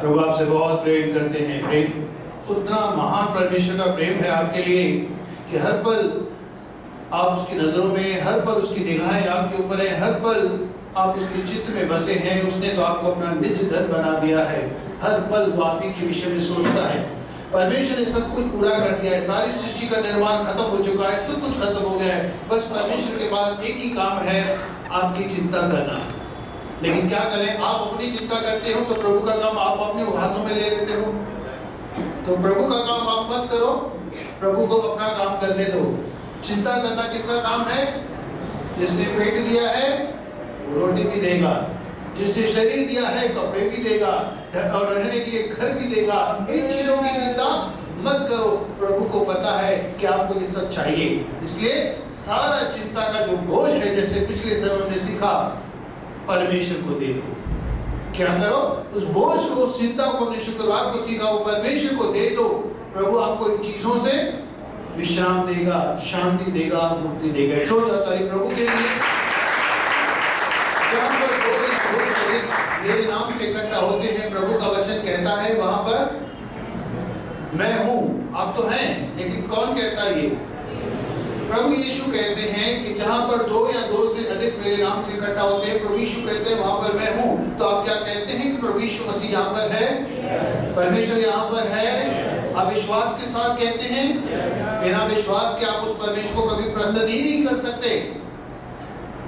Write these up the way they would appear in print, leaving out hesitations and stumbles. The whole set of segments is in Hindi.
प्रभु आपसे बहुत प्रेम करते हैं। प्रेम उतना महान परमेश्वर का प्रेम है आपके लिए कि हर पल आप उसकी नजरों में, हर पल उसकी निगाहें आपके ऊपर है, हर पल आप उसके चित्त में बसे हैं। उसने तो आपको अपना निज धन बना दिया है। हर पल वो आप ही के विषय में सोचता है। परमेश्वर ने सब कुछ पूरा कर दिया है। सारी सृष्टि का निर्माण खत्म हो चुका है, सब कुछ खत्म हो गया है। बस परमेश्वर के पास एक ही काम है, आपकी चिंता करना। लेकिन क्या करें, आप अपनी चिंता करते हो तो प्रभु का काम आप अपने हाथों में ले लेते हो। तो प्रभु का काम आप मत करो, प्रभु को अपना काम करने दो। चिंता करना किसका काम है? जिसने पेट दिया है वो रोटी भी देगा, जिसने शरीर दिया है कपड़े भी देगा और रहने के लिए घर भी देगा। इन चीजों की चिंता मत करो, प्रभु को पता है कि आपको ये सब चाहिए। इसलिए सारा चिंता का जो बोझ है, जैसे पिछले समय हमने सीखा, परमेश्वर को दे दो। क्या करो? उस बोझ को, उस चिंता को, हमने शुक्रवार को सीखा, वो परमेश्वर को दे दो। प्रभु आपको इन चीजों से विश्राम देगा, शांति देगा, मुक्ति देगा। छोड़ जाता है प्रभु के लिए। जहाँ पर दो या दो शरीर मेरे नाम से इकट्ठा होते हैं, प्रभु का वचन कहता है वहां पर मैं हूं। आप तो हैं, लेकिन कौन कहता है ये? प्रभु यीशु कहते हैं कि जहां पर दो या दो से अधिक मेरे नाम से इकट्ठा होते हैं, प्रभु यीशु कहते हैं वहां पर मैं हूं। तो आप क्या कहते हैं कि प्रभु यीशु मसीह यहाँ पर है? परमेश्वर यहाँ पर है। आप विश्वास के साथ कहते हैं? बिना विश्वास के आप उस परमेश्वर को कभी प्रसन्न ही नहीं कर सकते।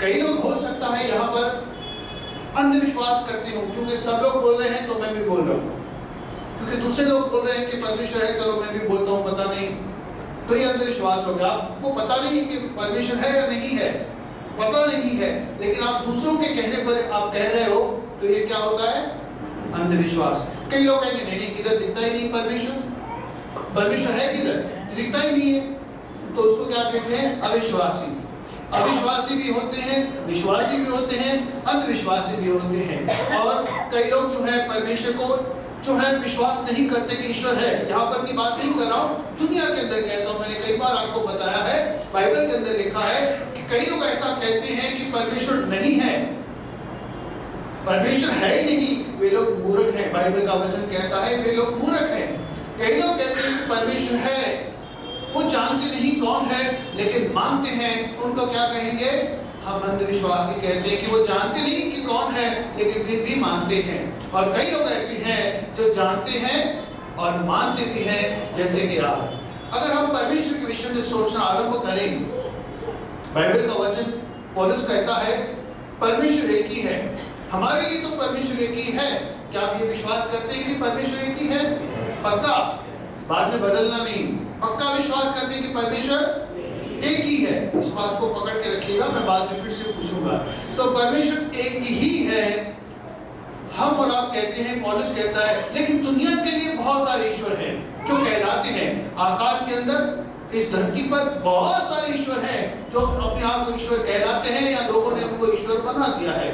कई लोग हो सकता है यहाँ पर अंधविश्वास करते हो, क्योंकि सब लोग बोल रहे हैं तो मैं भी बोल रहा हूँ, क्योंकि दूसरे लोग बोल रहे हैं कि परमेश्वर है, चलो मैं भी बोलता हूँ, पता नहीं। तो ये अंधविश्वास हो गया। आपको पता नहीं कि परमेश्वर है या नहीं है, पता नहीं है, लेकिन आप दूसरों के कहने पर आप कह रहे हो, तो ये क्या होता है? अंधविश्वास। कई लोग कहेंगे नहीं नहीं, किधर दिखता ही नहीं परमेश्वर, परमेश्वर है किधर, दिखता ही नहीं है। तो उसको क्या कहते हैं? अविश्वासी। अविश्वासी भी होते हैं, विश्वासी भी होते हैं, अंधविश्वासी भी होते हैं। और कई लोग जो है परमेश्वर को जो है विश्वास नहीं करते कि ईश्वर है। यहाँ पर की बात नहीं कर रहा हूँ, दुनिया के अंदर कहता हूँ। मैंने कई बार आपको बताया है, बाइबल के अंदर लिखा है कि कई लोग ऐसा कहते हैं कि परमेश्वर नहीं है, परमेश्वर है ही नहीं, वे लोग मूर्ख हैं। बाइबल का वचन कहता है वे लोग मूर्ख हैं। कई लोग कहते हैं कि परमेश्वर है, वो जानते नहीं कौन है लेकिन मानते हैं, उनको क्या कहेंगे? हम अंधविश्वासी कहते हैं कि वो जानते नहीं कि कौन है लेकिन फिर भी मानते हैं। और कई लोग ऐसे हैं जो जानते हैं और मानते भी हैं, जैसे कि आप। अगर हम परमेश्वर के विषय में सोचना आरंभ करें, बाइबल का वचन पौलुस कहता है परमेश्वर एक ही है। हमारे लिए तो परमेश्वर एक ही है। क्या आप ये विश्वास करते हैं कि परमेश्वर एक ही है? पक्का, बाद में बदलना नहीं, पक्का विश्वास करते हैं कि परमेश्वर एक ही है। इस बात को पकड़ के रखिएगा, मैं बाद में फिर से पूछूंगा। तो परमेश्वर एक ही है, हम और आप कहते हैं, पौलुस कहता है, लेकिन दुनिया के लिए बहुत सारे ईश्वर हैं जो कहलाते हैं। आकाश के अंदर, इस धरती पर बहुत सारे ईश्वर हैं जो अपने आप को ईश्वर कहलाते हैं या लोगों ने उनको ईश्वर बना दिया है।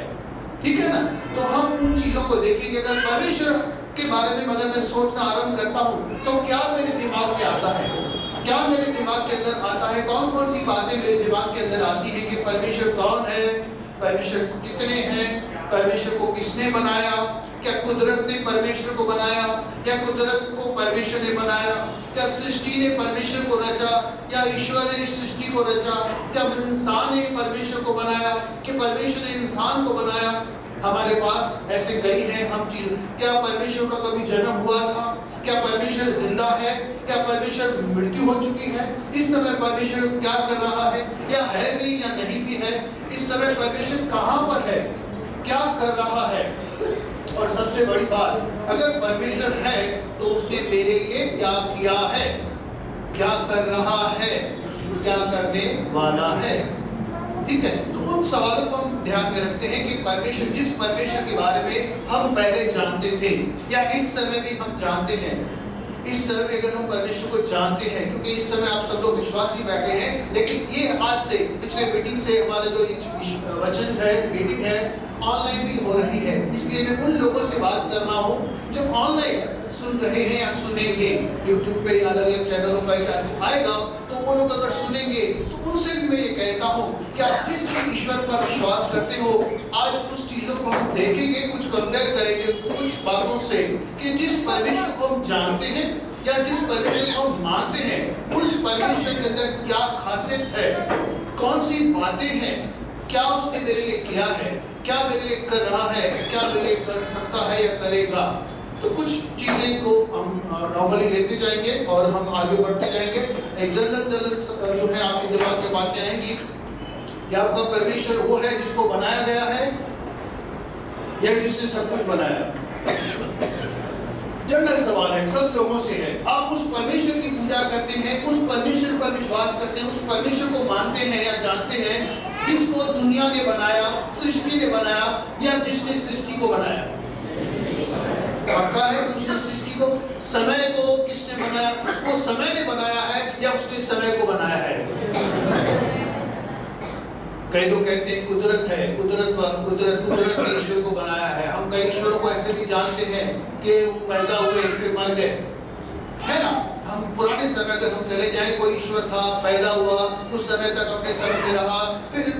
ठीक है ना? तो हम उन चीजों को देखेंगे। अगर परमेश्वर के बारे में अगर मैं सोचना आरंभ करता हूँ तो क्या मेरे दिमाग में आता है? क्या मेरे दिमाग के अंदर आता है? कौन कौन सी बातें मेरे दिमाग के अंदर आती है कि परमेश्वर कौन है, परमेश्वर कितने हैं, परमेश्वर को किसने बनाया? क्या कुदरत ने परमेश्वर को बनाया या कुदरत को परमेश्वर ने बनाया? क्या सृष्टि ने परमेश्वर को रचा या ईश्वर ने इस सृष्टि को रचा? क्या इंसान ने परमेश्वर को बनाया कि परमेश्वर ने इंसान को बनाया? हमारे पास ऐसे कई हैं हम चीज। क्या परमेश्वर का कभी जन्म हुआ था? क्या परमेश्वर जिंदा है? क्या परमेश्वर मृत्यु हो चुकी है? इस समय परमेश्वर क्या कर रहा है, या है भी या नहीं भी है? इस समय परमेश्वर कहाँ पर है, क्या कर रहा है? और सबसे बड़ी बात, अगर परमेश्वर है तो उसने मेरे लिए क्या किया है, क्या कर रहा है, क्या करने वाला है? ठीक है? तो उन सवालों को हम ध्यान में रखते हैं कि परमेश्वर, जिस परमेश्वर के बारे में हम पहले जानते थे या इस समय भी हम जानते हैं, इस समय अगर हम परमेश्वर को जानते हैं, क्योंकि इस समय आप सब लोग विश्वासी बैठे हैं, लेकिन ये आज से पिछले मीटिंग से हमारे जो वचन है, मीटिंग है, ऑनलाइन भी हो रही है। इसलिए मैं उन लोगों से बात कर रहा हूँ जो ऑनलाइन सुन रहे हैं या सुनेंगे, यूट्यूब पे या अलग अलग चैनलों पर आएगा, तो वो लोग अगर सुनेंगे तो उनसे भी मैं ये कहता हूँ कि आप जिस भी ईश्वर पर विश्वास करते हो, आज उस चीजों को हम देखेंगे, कुछ कंपेयर करेंगे कुछ बातों से कि जिस परमेश्वर को हम जानते हैं या जिस परमेश्वर को हम मानते हैं, उस परमेश्वर के अंदर क्या खासियत है, कौन सी बातें हैं, क्या उसने मेरे लिए किया है, क्या मेरे लिए कर रहा है, क्या मेरे लिए कर सकता है या करेगा। तो कुछ चीजें को हम नॉर्मली लेते जाएंगे और हम आगे बढ़ते जाएंगे। एक जनरल जो है आपके दिमाग में बातें आएंगी कि आपका परमेश्वर वो है जिसको बनाया गया है या जिसने सब कुछ बनाया। जनरल सवाल है, सब लोगों से है। आप उस परमेश्वर की पूजा करते हैं, उस परमेश्वर पर विश्वास करते हैं, उस परमेश्वर को मानते हैं या जानते हैं जिसको दुनिया ने बनाया, सृष्टि ने बनाया, या जिसने सृष्टि को बनाया। पक्का है कि उसने सृष्टि को, समय को किसने बनाया? उसको समय ने बनाया है या उसने समय को बनाया है? कई लोग कहते हैं कुदरत है, कुदरत ने ईश्वर को बनाया है। हम कई ईश्वरों को ऐसे भी जानते हैं कि वो पैदा हुए फिर मर गए, है ना। हम पुराने समय अगर हम चले जाएं, कोई ईश्वर था, पैदा हुआ, कुछ समय तक अपने समय में रहा, फिर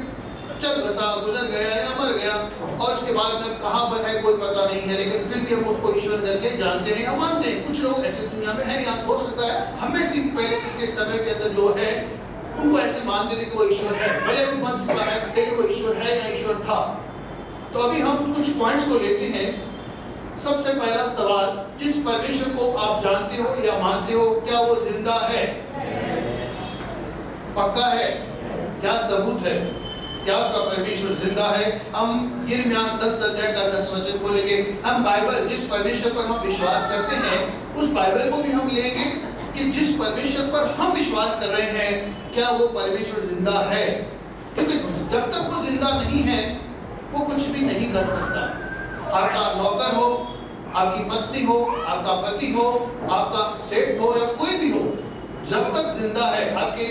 चल बसा, गुजर गया या मर गया, और उसके बाद में कहाँ पर है कोई पता नहीं है, लेकिन फिर भी हम उसको ईश्वर करके जानते हैं या मानते हैं। कुछ लोग ऐसे दुनिया में हैं, यहाँ हो सकता है हमें से पहले पिछले समय के अंदर जो है उनको ऐसे मानते थे कि वो ईश्वर है, भले भी मर चुका है, लेकिन वो ईश्वर है या ईश्वर था। तो अभी हम कुछ पॉइंट्स को लेते हैं। सबसे पहला सवाल, जिस परमेश्वर को आप जानते हो या मानते हो, क्या वो जिंदा है? पक्का है? क्या सबूत है? क्या आपका परमेश्वर जिंदा है? हम यिर्मयाह 10 अध्याय का 10 वचन को लेंगे। हम बाइबल, जिस परमेश्वर पर हम विश्वास करते हैं, उस बाइबल को भी हम लेंगे कि जिस परमेश्वर पर हम विश्वास कर रहे हैं, क्या वो परमेश्वर जिंदा है? क्योंकि जब तक वो जिंदा नहीं है, वो कुछ भी नहीं कर सकता। आपका नौकर हो, आपकी पत्नी हो, आपका पति हो, आपका सेठ हो या कोई भी हो, जब तक जिंदा है, आपके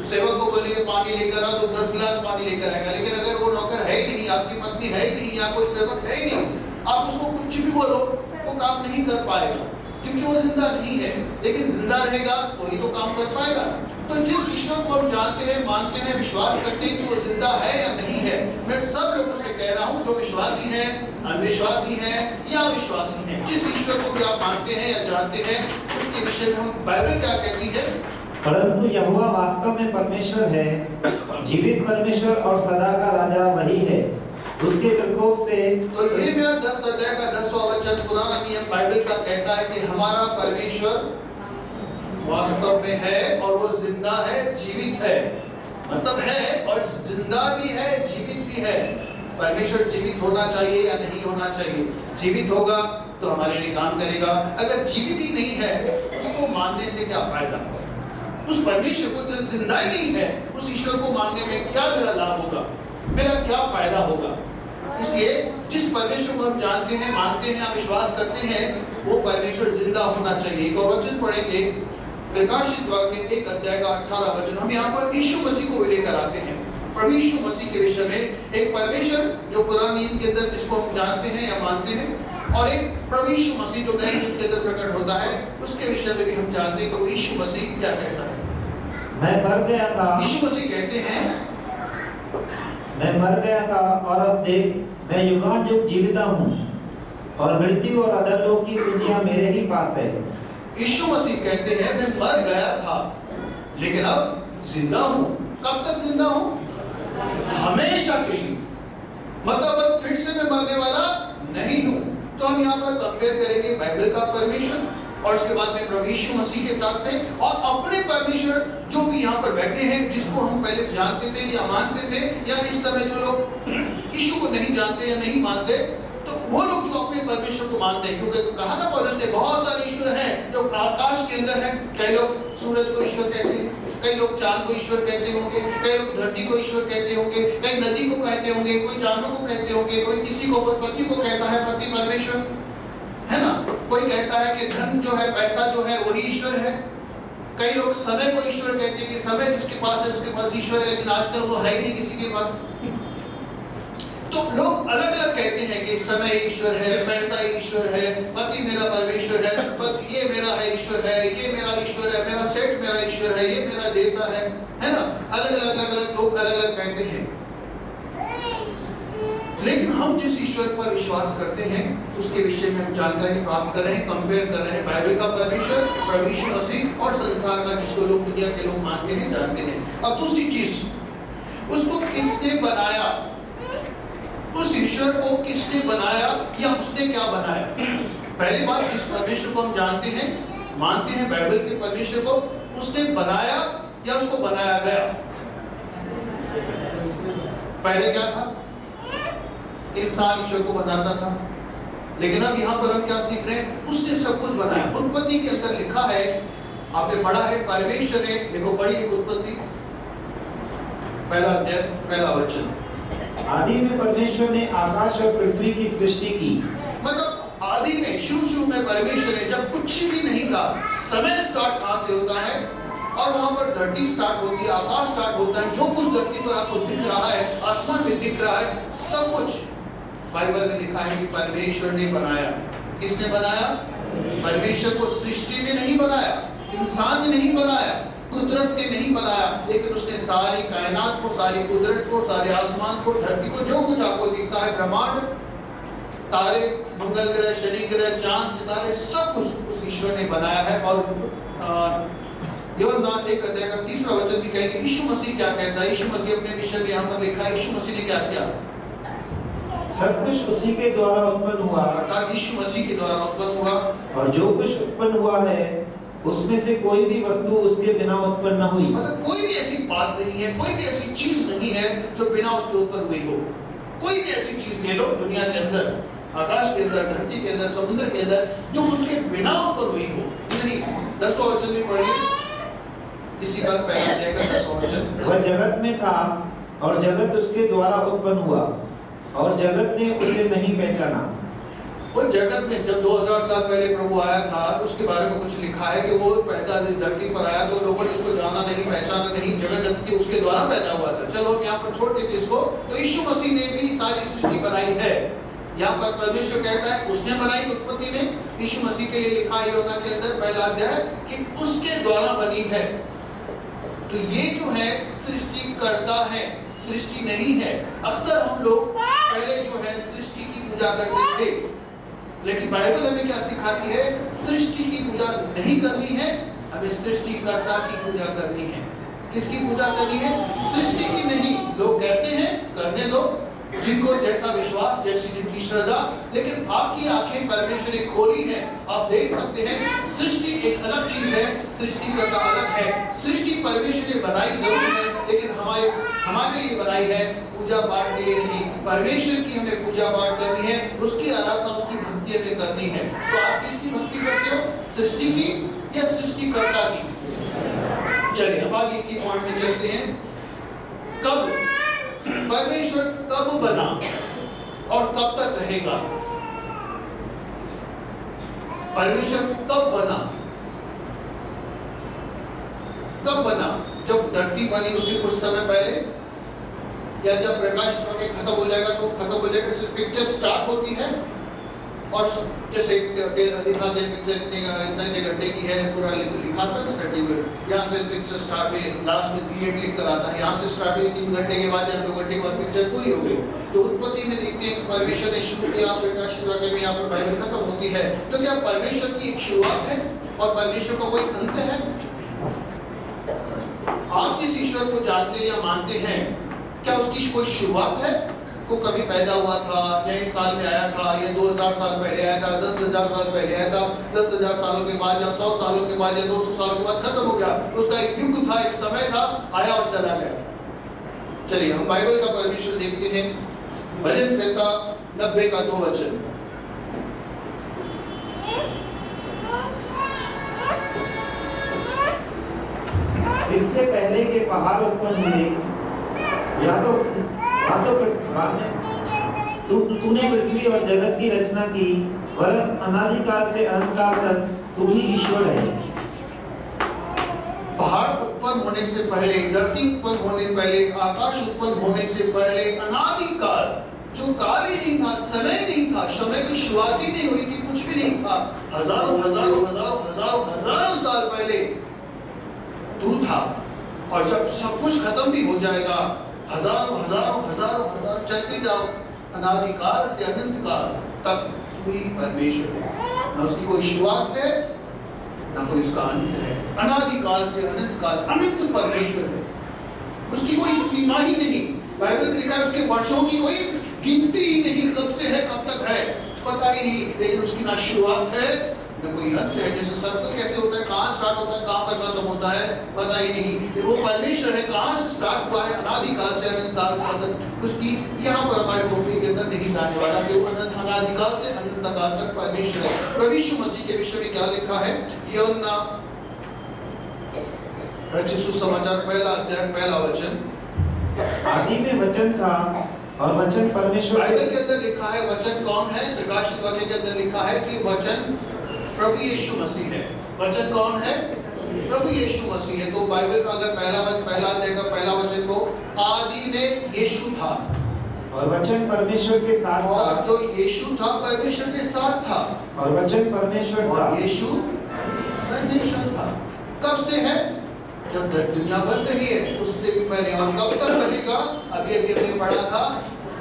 सेवक को बोलिए पानी लेकर आ तो 10 गिलास पानी लेकर आएगा, लेकिन अगर वो नौकर है ही नहीं, आपकी पत्नी है ही नहीं, या कोई सेवक है ही नहीं, आप उसको कुछ भी बोलो वो काम नहीं कर पाएगा, क्योंकि वो जिंदा नहीं है। लेकिन जिंदा रहेगा तो ही तो काम कर पाएगा। तो जिस ईश्वर को हम जानते हैं, मानते हैं, विश्वास करते हैं कि वो जिंदा है या नहीं है, मैं सब लोगों से कह रहा हूँ, जो विश्वासी हैं, अविश्वासी हैं या अविश्वासी हैं, जिस ईश्वर को भी आप मानते हैं या जानते हैं, उसके विषय में हम बाइबल क्या कहती है? परंतु यहोवा वास्तव में परमेश्वर है, जीवित परमेश्वर और सदा का राजा वही है। उसके प्रकोप से तो यिर्मयाह 10 अध्याय का 10वां वचन पुराना नियम बाइबल का कहता है कि हमारा परमेश्वर वास्तव में है और वो जिंदा है, जीवित है। मतलब है और जिंदा भी है, जीवित भी है। परमेश्वर जीवित होना चाहिए या नहीं होना चाहिए? जीवित होगा तो हमारे लिए काम करेगा। अगर जीवित ही नहीं है, उसको मानने से क्या फायदा? उस परमेश्वर को जब जिंदा ही नहीं है, उस ईश्वर को मानने में क्या मेरा लाभ होगा, मेरा क्या फायदा होगा? इसलिए जिस परमेश्वर को हम जानते हैं, मानते हैं, विश्वास करते हैं, वो परमेश्वर जिंदा होना चाहिए। एक और वचन पढ़ेंगे, प्रकाशित वाक्य 1 अध्याय का 18 वचन। हम यहाँ पर यीशु मसीह को लेकर आते हैं, प्रभु यीशु मसीह के विषय में। एक परमेश्वर जो पुराने नियम के अंदर जिसको हम जानते हैं या मानते हैं, और एक प्रभु यीशु मसीह जो नए नियम के अंदर प्रकट होता है, उसके विषय में भी हम जानते हैं कि वो यीशु मसीह क्या कहता है। मैं मर गया था, यीशु मसीह कहते हैं, मैं मर गया था और अब देख मैं युगानुयुग जीविता हूँ, और मृत्यु और अधरलोक की कुंजियां मेरे ही पास है। यीशु मसीह कहते हैं मैं मर गया था लेकिन अब जिंदा हूँ। कब तक जिंदा हूँ? हमेशा के लिए। मतलब अब फिर से मैं मरने वाला नहीं हूँ। तो हम यहाँ पर कंपेयर करेंगे बाइबल का परमेश्वर और उसके बाद में प्रभु यीशु मसीह के साथ में, और अपने परमेश्वर जो भी यहाँ पर बैठे हैं, जिसको हम पहले जानते थे या मानते थे, या इस समय जो लोग यीशु को नहीं जानते या नहीं मानते, तो वो लोग जो अपने परमेश्वर को मानते हैं, क्योंकि कहा ना पौलुस ने बहुत सारे ईश्वर हैं जो आकाश के अंदर हैं। कई लोग सूरज को ईश्वर कहते हैं, कई लोग चांद को ईश्वर कहते होंगे, कई लोग धरती को ईश्वर कहते होंगे, कई नदी को कहते होंगे, कोई जानवर को कहते होंगे, कोई किसी को, पति को कहता है पति परमेश्वर, है ना। कोई कहता है कि धन जो है, पैसा जो है, वही ईश्वर है। कई लोग समय को ईश्वर कहते हैं कि समय जिसके पास है उसके पास ईश्वर है, लेकिन आजकल वो है ही नहीं किसी के पास। तो लोग अलग अलग कहते हैं कि समय ईश्वर है, पैसा ईश्वर है, पति मेरा परमेश्वर है, ये मेरा है ईश्वर है, ये मेरा ईश्वर है, मेरा सेठ मेरा ईश्वर है, ये मेरा देवता है ना। अलग अलग कहते हैं। लेकिन हम जिस ईश्वर पर विश्वास करते हैं उसके विषय में हम जानकारी प्राप्त कर रहे हैं, कंपेयर कर रहे हैं बाइबल का परमेश्वर, प्रभु यीशु मसीह और संसार का जिसको लोग दुनिया के लोग मानते हैं, जानते हैं। अब दूसरी चीज, उसको किसने बनाया, उस ईश्वर को किसने बनाया या उसने क्या बनाया। पहली बात, जिस परमेश्वर को हम जानते हैं, मानते हैं बाइबल के परमेश्वर को, उसने बनाया या उसको बनाया गया। पहले क्या था, इंसान ईश्वर को बनाता था, लेकिन अब यहां पर हम क्या सीख रहे हैं, उसने सब कुछ बनाया। उत्पत्ति के अंदर लिखा है, आपने पढ़ा है, परमेश्वर ने, देखो पढ़िए उत्पत्ति पहला अध्याय पहला वचन। आदि में परमेश्वर ने आकाश और पृथ्वी की सृष्टि की। मतलब आदि में, शुरू में परमेश्वर ने, जब कुछ भी नहीं था, समय स्टार्ट कहां से होता है, और वहां पर धरती स्टार्ट होती है, आकाश स्टार्ट होता है। जो कुछ धरती पर आपको दिख रहा है, आसमान में दिख रहा है, सब कुछ बाइबल में लिखा है कि परमेश्वर ने बनाया। किसने बनाया? परमेश्वर को सृष्टि ने नहीं बनाया, इंसान ने नहीं बनाया, कुदरत ने नहीं बनाया, लेकिन उसने सारी कायनात को, सारी कुदरत को, सारे आसमान को, धरती को, जो कुछ आपको दिखता है, ब्रह्मांड, तारे, मंगल ग्रह, शनि ग्रह, चांद, सितारे, सब कुछ उस ईश्वर ने बनाया है। और यूहन्ना 1 अध्याय का 3रा वचन भी कहेगा, यीशु मसीह क्या कहता है, यीशु मसीह अपने विषय में यहाँ पर लिखा है, यीशु मसीह ने क्या किया, सब कुछ उसी के द्वारा उत्पन्न हुआ, अर्थात यीशु मसीह के द्वारा उत्पन्न हुआ, और जो कुछ उत्पन्न हुआ है उसमें से कोई भी वस्तु उसके बिना उत्पन्न न हुई। मतलब कोई भी ऐसी बात नहीं है, कोई भी ऐसी चीज नहीं है जो बिना उसके उत्पन्न हुई हो। कोई भी ऐसी चीज ले लो दुनिया के अंदर, आकाश के अंदर, धरती के अंदर, समुद्र के अंदर, जो उसके बिना उत्पन्न हुई हो, नहीं। 10वां वचन भी पढ़िए, इसी का पहला अध्याय का 10वां वचन। वह जगत में था और जगत उसके द्वारा उत्पन्न हुआ, और जगत ने उसे नहीं पहचाना। और जगत में जब 2000 साल पहले प्रभु आया था, उसके बारे में कुछ लिखा है कि वो पैदा धरती पर आया तो लोगों ने इसको जाना नहीं, पहचाना नहीं, जगत की उसके द्वारा पैदा हुआ था। चलो हम यहाँ पर छोड़ देते इसको। तो यीशु मसीह ने भी सारी सृष्टि बनाई है। यहाँ पर परमेश्वर कहता है उसने बनाई, उत्पत्ति ने। यीशु मसीह के लिए लिखा है यूहन्ना के अंदर पहला अध्याय कि उसके द्वारा बनी है। तो ये जो है सृष्टि करता है, सृष्टि नहीं है। अक्सर हम लोग पहले जो है सृष्टि की पूजा करते थे, लेकिन बाइबल हमें क्या सिखाती है, सृष्टि की पूजा नहीं करनी है, हमें सृष्टिकर्ता की पूजा करनी है। किसकी पूजा करनी है? सृष्टि की नहीं। लोग कहते हैं करने दो, जिनको जैसा विश्वास, जैसी जिनकी श्रद्धा, लेकिन आपकी आंखें परमेश्वर ने खोली है, आप देख सकते हैं सृष्टि एक अलग चीज है, सृष्टिकर्ता अलग है। सृष्टि परमेश्वर ने बनाई जरूर है, लेकिन हमारे लिए बनाई है, पूजा पाठ के लिए नहीं। परमेश्वर की हमें पूजा पाठ करनी है, उसकी आराधना, उसकी भक्ति हमें करनी है। तो आप किसकी भक्ति करते हो, सृष्टि की या सृष्टिकर्ता की? चलिए अब आगे की पॉइंट में चलते हैं। कब परमेश्वर कब बना और कब तक रहेगा? परमेश्वर कब बना? कब बना? जब धरती बनी उससे कुछ समय पहले, या जब प्रकाश खत्म हो जाएगा तो खत्म हो जाएगा, सिर्फ पिक्चर स्टार्ट होती है और जैसे दिखाते हैं पिक्चर इतने घंटे की है, पूरा लिखाता है ना सर्टिफिकेट, यहाँ से पिक्चर स्टार्ट हुई, लास्ट में पीरियड लिख कर आता है, यहाँ से स्टार्ट हुई, 3 घंटे के बाद या 2 घंटे के बाद पिक्चर पूरी हो गई। तो उत्पत्ति में देखते हैं कि परमेश्वर ने शुरू किया, प्रकाश हुआ के में यहाँ पर बाइबल खत्म होती है। तो क्या परमेश्वर की एक शुरुआत है और परमेश्वर का कोई अंत है? आप जिस ईश्वर को जानते या मानते हैं, क्या उसकी कोई शुरुआत है? को कभी पैदा हुआ था, या इस साल में आया था, या 2000 साल पहले आया था, 10,000 साल पहले आया था, 10,000 सालों के बाद, या 100 सालों के बाद, या 200 सालों के बाद खत्म हो गया? उसका एक युग था, एक समय था, आया और चला गया। चलिए हम बाइबल का परमेश्वर देखते हैं। भजन संहिता 90 का 2 वचन। इससे पहले के पहाड़ उत्पन्न हुए, या तो तूने पृथ्वी और जगत की रचना की, वरन अनादिकाल से अनंतकाल तक तू ही ईश्वर है। पहाड़ उत्पन्न होने से पहले, धरती उत्पन्न होने पहले, आकाश उत्पन्न होने से पहले, अनादिकाल, जो काल ही नहीं था, समय नहीं था, समय की शुरुआत ही नहीं हुई थी, कुछ भी नहीं था, हजारों साल पहले तू था। और जब सब कुछ खत्म भी हो जाएगा, हजारों हजारों हजारों हजारों चलते जाओ, अनादिकाल से अनंत काल तक कोई परमेश्वर है, ना उसकी कोई शुरुआत है ना कोई उसका अंत है। अनादिकाल से अनंत काल अनंत परमेश्वर है, उसकी कोई सीमा ही नहीं। बाइबल में लिखा है उसके वर्षों की कोई गिनती ही नहीं, कब से है कब तक है पता ही नहीं, लेकिन उसकी ना शुरुआत है न कोई अंत है। जैसे सर्कल कैसे होता है, कहाँ स्टार्ट होता है कहाँ पर खत्म होता है पता ही नहीं। वो परमेश्वर है, कहाँ से स्टार्ट हुआ है, अनादिकाल से अनंत काल तक, उसकी यहाँ पर हमारे खोपड़ी के अंदर नहीं जाने वाला कि वो अनादिकाल से अनंत काल तक परमेश्वर है। प्रभु यीशु मसीह के विषय में क्या लिखा है, यूहन्ना रचित सुसमाचार पहला अध्याय पहला वचन, आदि में वचन था और वचन परमेश्वर बाइबल के अंदर लिखा है वचन कौन है, प्रकाशित वाक्य के अंदर लिखा है कि वचन प्रभु यीशु मसीह है। वचन कौन है, प्रभु यीशु मसीह है। तो बाइबल का अगर पहला अध्याय का पहला वचन को, आदि में यीशु था और वचन परमेश्वर के साथ था, और जो यीशु था परमेश्वर के साथ था, और वचन परमेश्वर था, और यीशु परमेश्वर था। कब से है, जब दुनिया बन रही है उससे भी पहले, और कब तक रहेगा, अभी अभी हमने पढ़ा था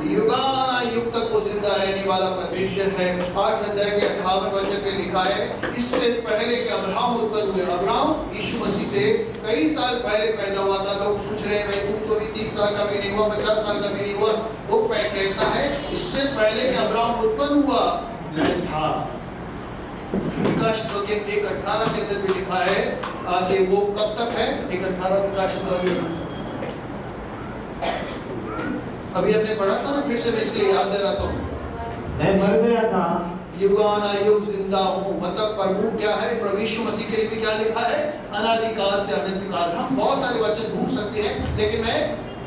युगानुयुग तक वो जिंदा रहने वाला परमेश्वर है। 8 अध्याय के 58 वचन में लिखा है, इससे पहले कि अब्राहम उत्पन्न हुए, अब्राहम यीशु मसीह से कई साल पहले पैदा हुआ था। लोग पूछ रहे हैं भाई तू तो भी 30 साल का भी नहीं हुआ, 50 साल का भी नहीं हुआ। वो कहता है इससे पहले कि अब्राहम उत्पन्न हुआ मैं था। प्रकाशित वाक्य 1:18 के अंदर भी लिखा है कि वो कब तक है, 1:18 प्रकाशित वाक्य अभी हमने पढ़ा था ना, फिर से मैं इसलिए याद दिलाता हूँ। मैं मर गया था, युगानुयुग जिंदा हूँ, मतलब प्रभु क्या है, प्रभु यीशु मसीह के लिए भी क्या लिखा है, अनादिकाल से अनंत काल। हम बहुत सारे वचन ढूंढ सकते हैं, लेकिन मैं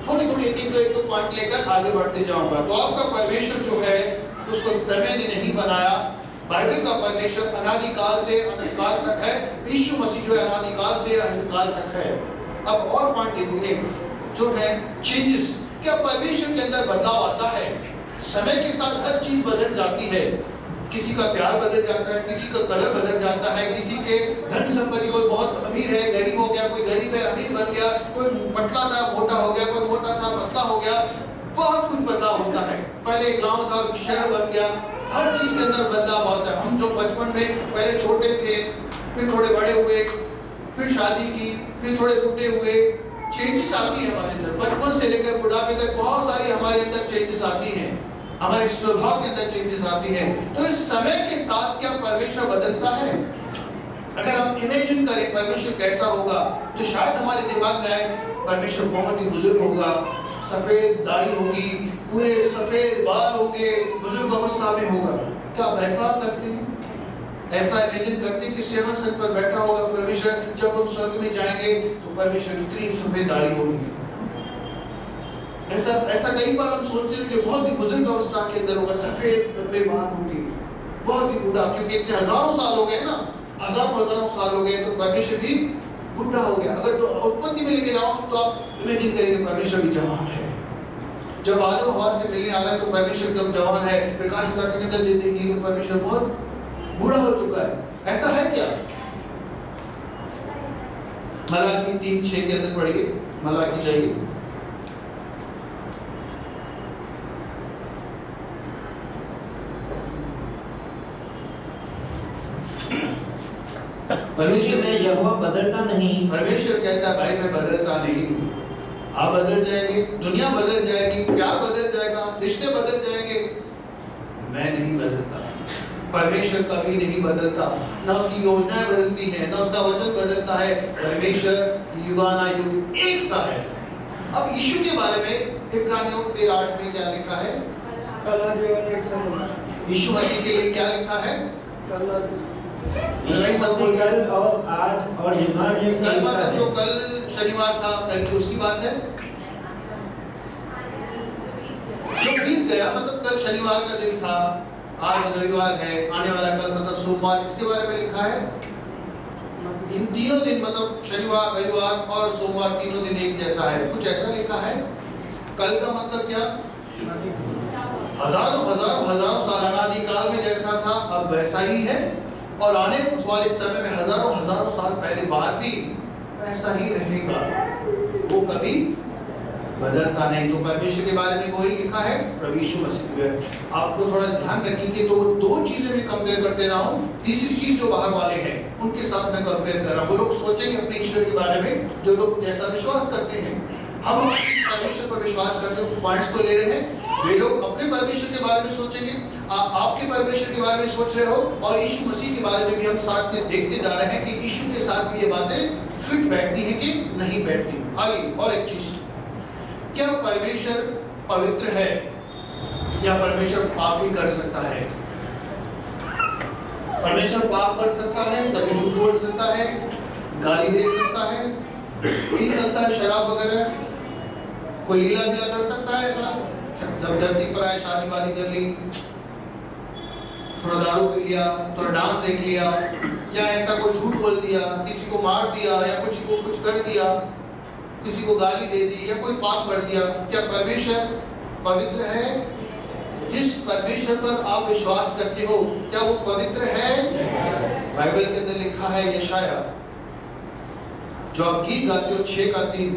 थोड़ी थोड़ी एक दो पॉइंट लेकर आगे बढ़ते जाऊंगा। तो आपका परमेश्वर जो है उसको समय ने नहीं बनाया। बाइबल का परमेश्वर अनादिकाल से अनंत काल तक है, यीशु मसीह जो है अनादिकाल से अनंत काल तक है। अब और पॉइंट जो है चेंजेस, क्या परमेश्वर के अंदर बदलाव आता है। समय के साथ हर चीज बदल जाती है, किसी का प्यार बदल जाता है, किसी का कलर बदल जाता है, किसी के धन संपत्ति, कोई बहुत अमीर है गरीब हो गया, कोई गरीब है अमीर बन गया, कोई पतला था मोटा हो गया, कोई मोटा था पतला हो गया, बहुत कुछ बदलाव होता है। पहले गांव था शहर बन गया, हर चीज के अंदर बदलाव होता है। हम जो बचपन में पहले छोटे थे, फिर थोड़े बड़े हुए, फिर शादी की, फिर थोड़े बूढ़े हुए, चेंजेस आती है हमारे अंदर। बचपन से लेकर बुढ़ापे तक बहुत सारी हमारे अंदर चेंजेस आती हैं, हमारे स्वभाव के अंदर चेंजेस आती है। तो इस समय के साथ क्या परमेश्वर बदलता है। अगर हम इमेजिन करें परमेश्वर कैसा होगा, तो शायद हमारे दिमाग में आए परमेश्वर बहुत ही बुजुर्ग होगा, सफेद दाढ़ी होगी, पूरे सफेद बाल होंगे, बुजुर्ग अवस्था में होगा। क्या आप ऐसा करते हैं, ऐसा इमेजिन करते हैं कि सिंहासन पर बैठा होगा परमेश्वर, जब हम स्वर्ग में जाएंगे तो परमेश्वर इतनी सफेद दाढ़ी होगी। ऐसा कई बार हम सोचते हैं कि बहुत ही बुजुर्ग अवस्था के अंदर होगा, सफेद लंबे बाल होंगे, बहुत ही बूढ़ा, क्योंकि इतने हजारों साल हो गए ना, हजारों साल हो गए, तो परमेश्वर भी बुढ़ा हो गया। अगर तो उत्पत्ति में लेके जाओ तो आप इमेजिन करेंगे परमेश्वर भी जवान है। जब आदम हवा से मिलने आ रहा है तो परमेश्वर एकदम जवान है। प्रकाश के अंदर देखेंगे तो परमेश्वर बहुत बूढ़ा हो चुका है। ऐसा है क्या। मलाकी 3:6 के अंदर पढ़िए, मलाकी चाहिए। परमेश्वर में यहोवा बदलता नहीं। परमेश्वर कहता है भाई मैं बदलता नहीं हूँ। आप बदल जाएंगे, दुनिया बदल जाएगी, प्यार बदल जाएगा, रिश्ते बदल जाएंगे, मैं नहीं बदलता। परमेश्वर कभी नहीं बदलता, ना उसकी योजनाएं बदलती हैं, ना उसका वचन बदलता है। परमेश्वर युगानुयुग एक सा है। अब यीशु के बारे में इब्रानियों 13:8 में क्या लिखा है, यीशु मसीह के लिए क्या लिखा है, यीशु मसीह कल और आज और युगानुयुग कल मतलब जो कल शनिवार था, कल की उसकी बात है, जो बीत गया, मतलब कल शनिवार का दिन था, आज रविवार है, आने वाला कल मतलब सोमवार, इसके बारे में लिखा है। इन तीनों दिन मतलब शनिवार, रविवार और सोमवार तीनों दिन एक जैसा है, कुछ ऐसा लिखा है। कल का मतलब क्या, हजारों साल अनादिकाल में जैसा था अब वैसा ही है, और आने वाले समय में हजारों साल पहले बाद भी ऐसा ही रहेगा, वो कभी बदलता नहीं। तो परमेश्वर के बारे में वही लिखा है प्रभु यीशु मसीह। आपको थोड़ा ध्यान रखिए कि तो दो चीजें मैं कंपेयर करते रहा हूँ। तीसरी चीज जो बाहर वाले हैं उनके साथ मैं कंपेयर कर रहा हूँ। वो लोग सोचेंगे अपने ईश्वर के बारे में जो लोग जैसा विश्वास करते हैं। हम परमेश्वर पर विश्वास करते हैं, पॉइंट्स को ले रहे हैं। वे लोग अपने परमेश्वर के बारे में सोचेंगे, आपके परमेश्वर के बारे में सोच रहे हो, और यीशु मसीह के बारे में भी हम साथ में देखते जा रहे हैं कि यीशु के साथ भी ये बातें फिट बैठती है कि नहीं बैठती। आइए और एक चीज, क्या परमेश्वर पवित्र है या परमेश्वर पाप भी कर सकता है? परमेश्वर पाप कर सकता है, कभी झूठ बोल सकता है, गाली दे सकता है, पी सकता है शराब वगैरह, कोई लीला वीला कर सकता है ऐसा? जब धरती पर आए, शादी वादी कर ली, थोड़ा दारू पी लिया, थोड़ा डांस देख लिया, या ऐसा कोई झूठ बोल दिया, किसी को मार दिया, या किसी को कुछ कर दिया, किसी को गाली दे दी, या कोई पाप कर दिया, क्या परमेश्वर पवित्र है? जिस परमेश्वर पर आप विश्वास करते हो क्या वो पवित्र है? बाइबल के अंदर लिखा है, यशाया, जो आप गीत गाते हो 6:3,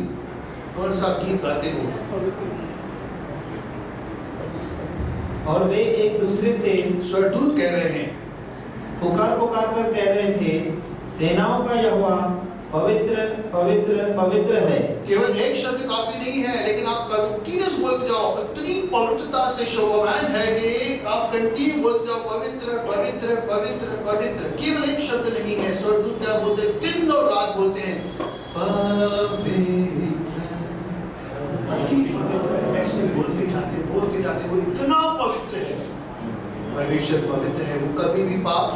कौन सा गीत गाते हो? और वे एक दूसरे से स्वर्गदूत कह रहे हैं, पुकार पुकार कर कह रहे थे, सेनाओं का यहोवा पवित्र पवित्र पवित्र है। केवल एक शब्द काफी नहीं है, लेकिन आप कंटिन्यूस बोलते जाओ, इतनी पवित्रता से शोभावान है कि आप कंटिन्यू बोलते जाओ, पवित्र पवित्र पवित्र पवित्र। केवल एक शब्द नहीं है। स्वर्गदूत क्या बोलते हैं? दिन और रात बोलते हैं, पवित्र अति पवित्र है। ऐसे बोलते जाते वो इतना पवित्र है। परमेश्वर पवित्र है, वो कभी भी पाप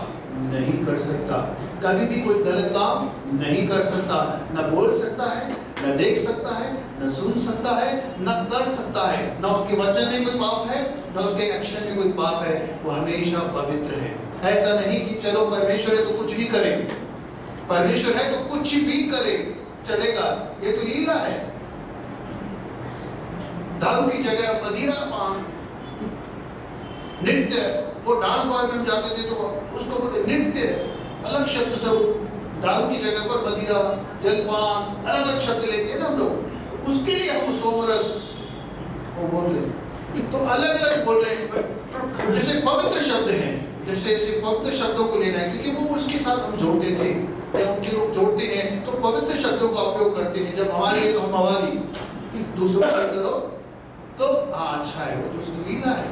नहीं कर सकता, कभी भी कोई गलत काम नहीं कर सकता, न बोल सकता है, न देख सकता है, न सुन सकता है, न कर सकता है। न उसके वचन में कोई पाप है, न उसके एक्शन में कोई पाप है। वो हमेशा पवित्र है। ऐसा नहीं कि चलो परमेश्वर है तो कुछ भी करे, परमेश्वर है तो कुछ भी करे चलेगा, ये तो लीला है। दारू की जगह मदिरा पान, नृत्य, वो डांस बार में हम जाते थे तो उसको बोलते नृत्य, अलग शब्द से। दारू की जगह पर मदिरा, जलपान, अलग अलग शब्द लेते हैं ना हम लोग। उसके लिए हम सोमरस वो बोल रहे, तो अलग अलग बोल रहे हैं। जैसे पवित्र शब्द हैं, जैसे पवित्र शब्दों को लेना है, क्योंकि वो उसके साथ हम जोड़ते थे, जब उनके लोग जोड़ते हैं तो पवित्र शब्दों का उपयोग करते हैं। जब हमारे लिए तो हम हवाली दूसरों पर करो तो अच्छा है, वो तो उसकी लीला है।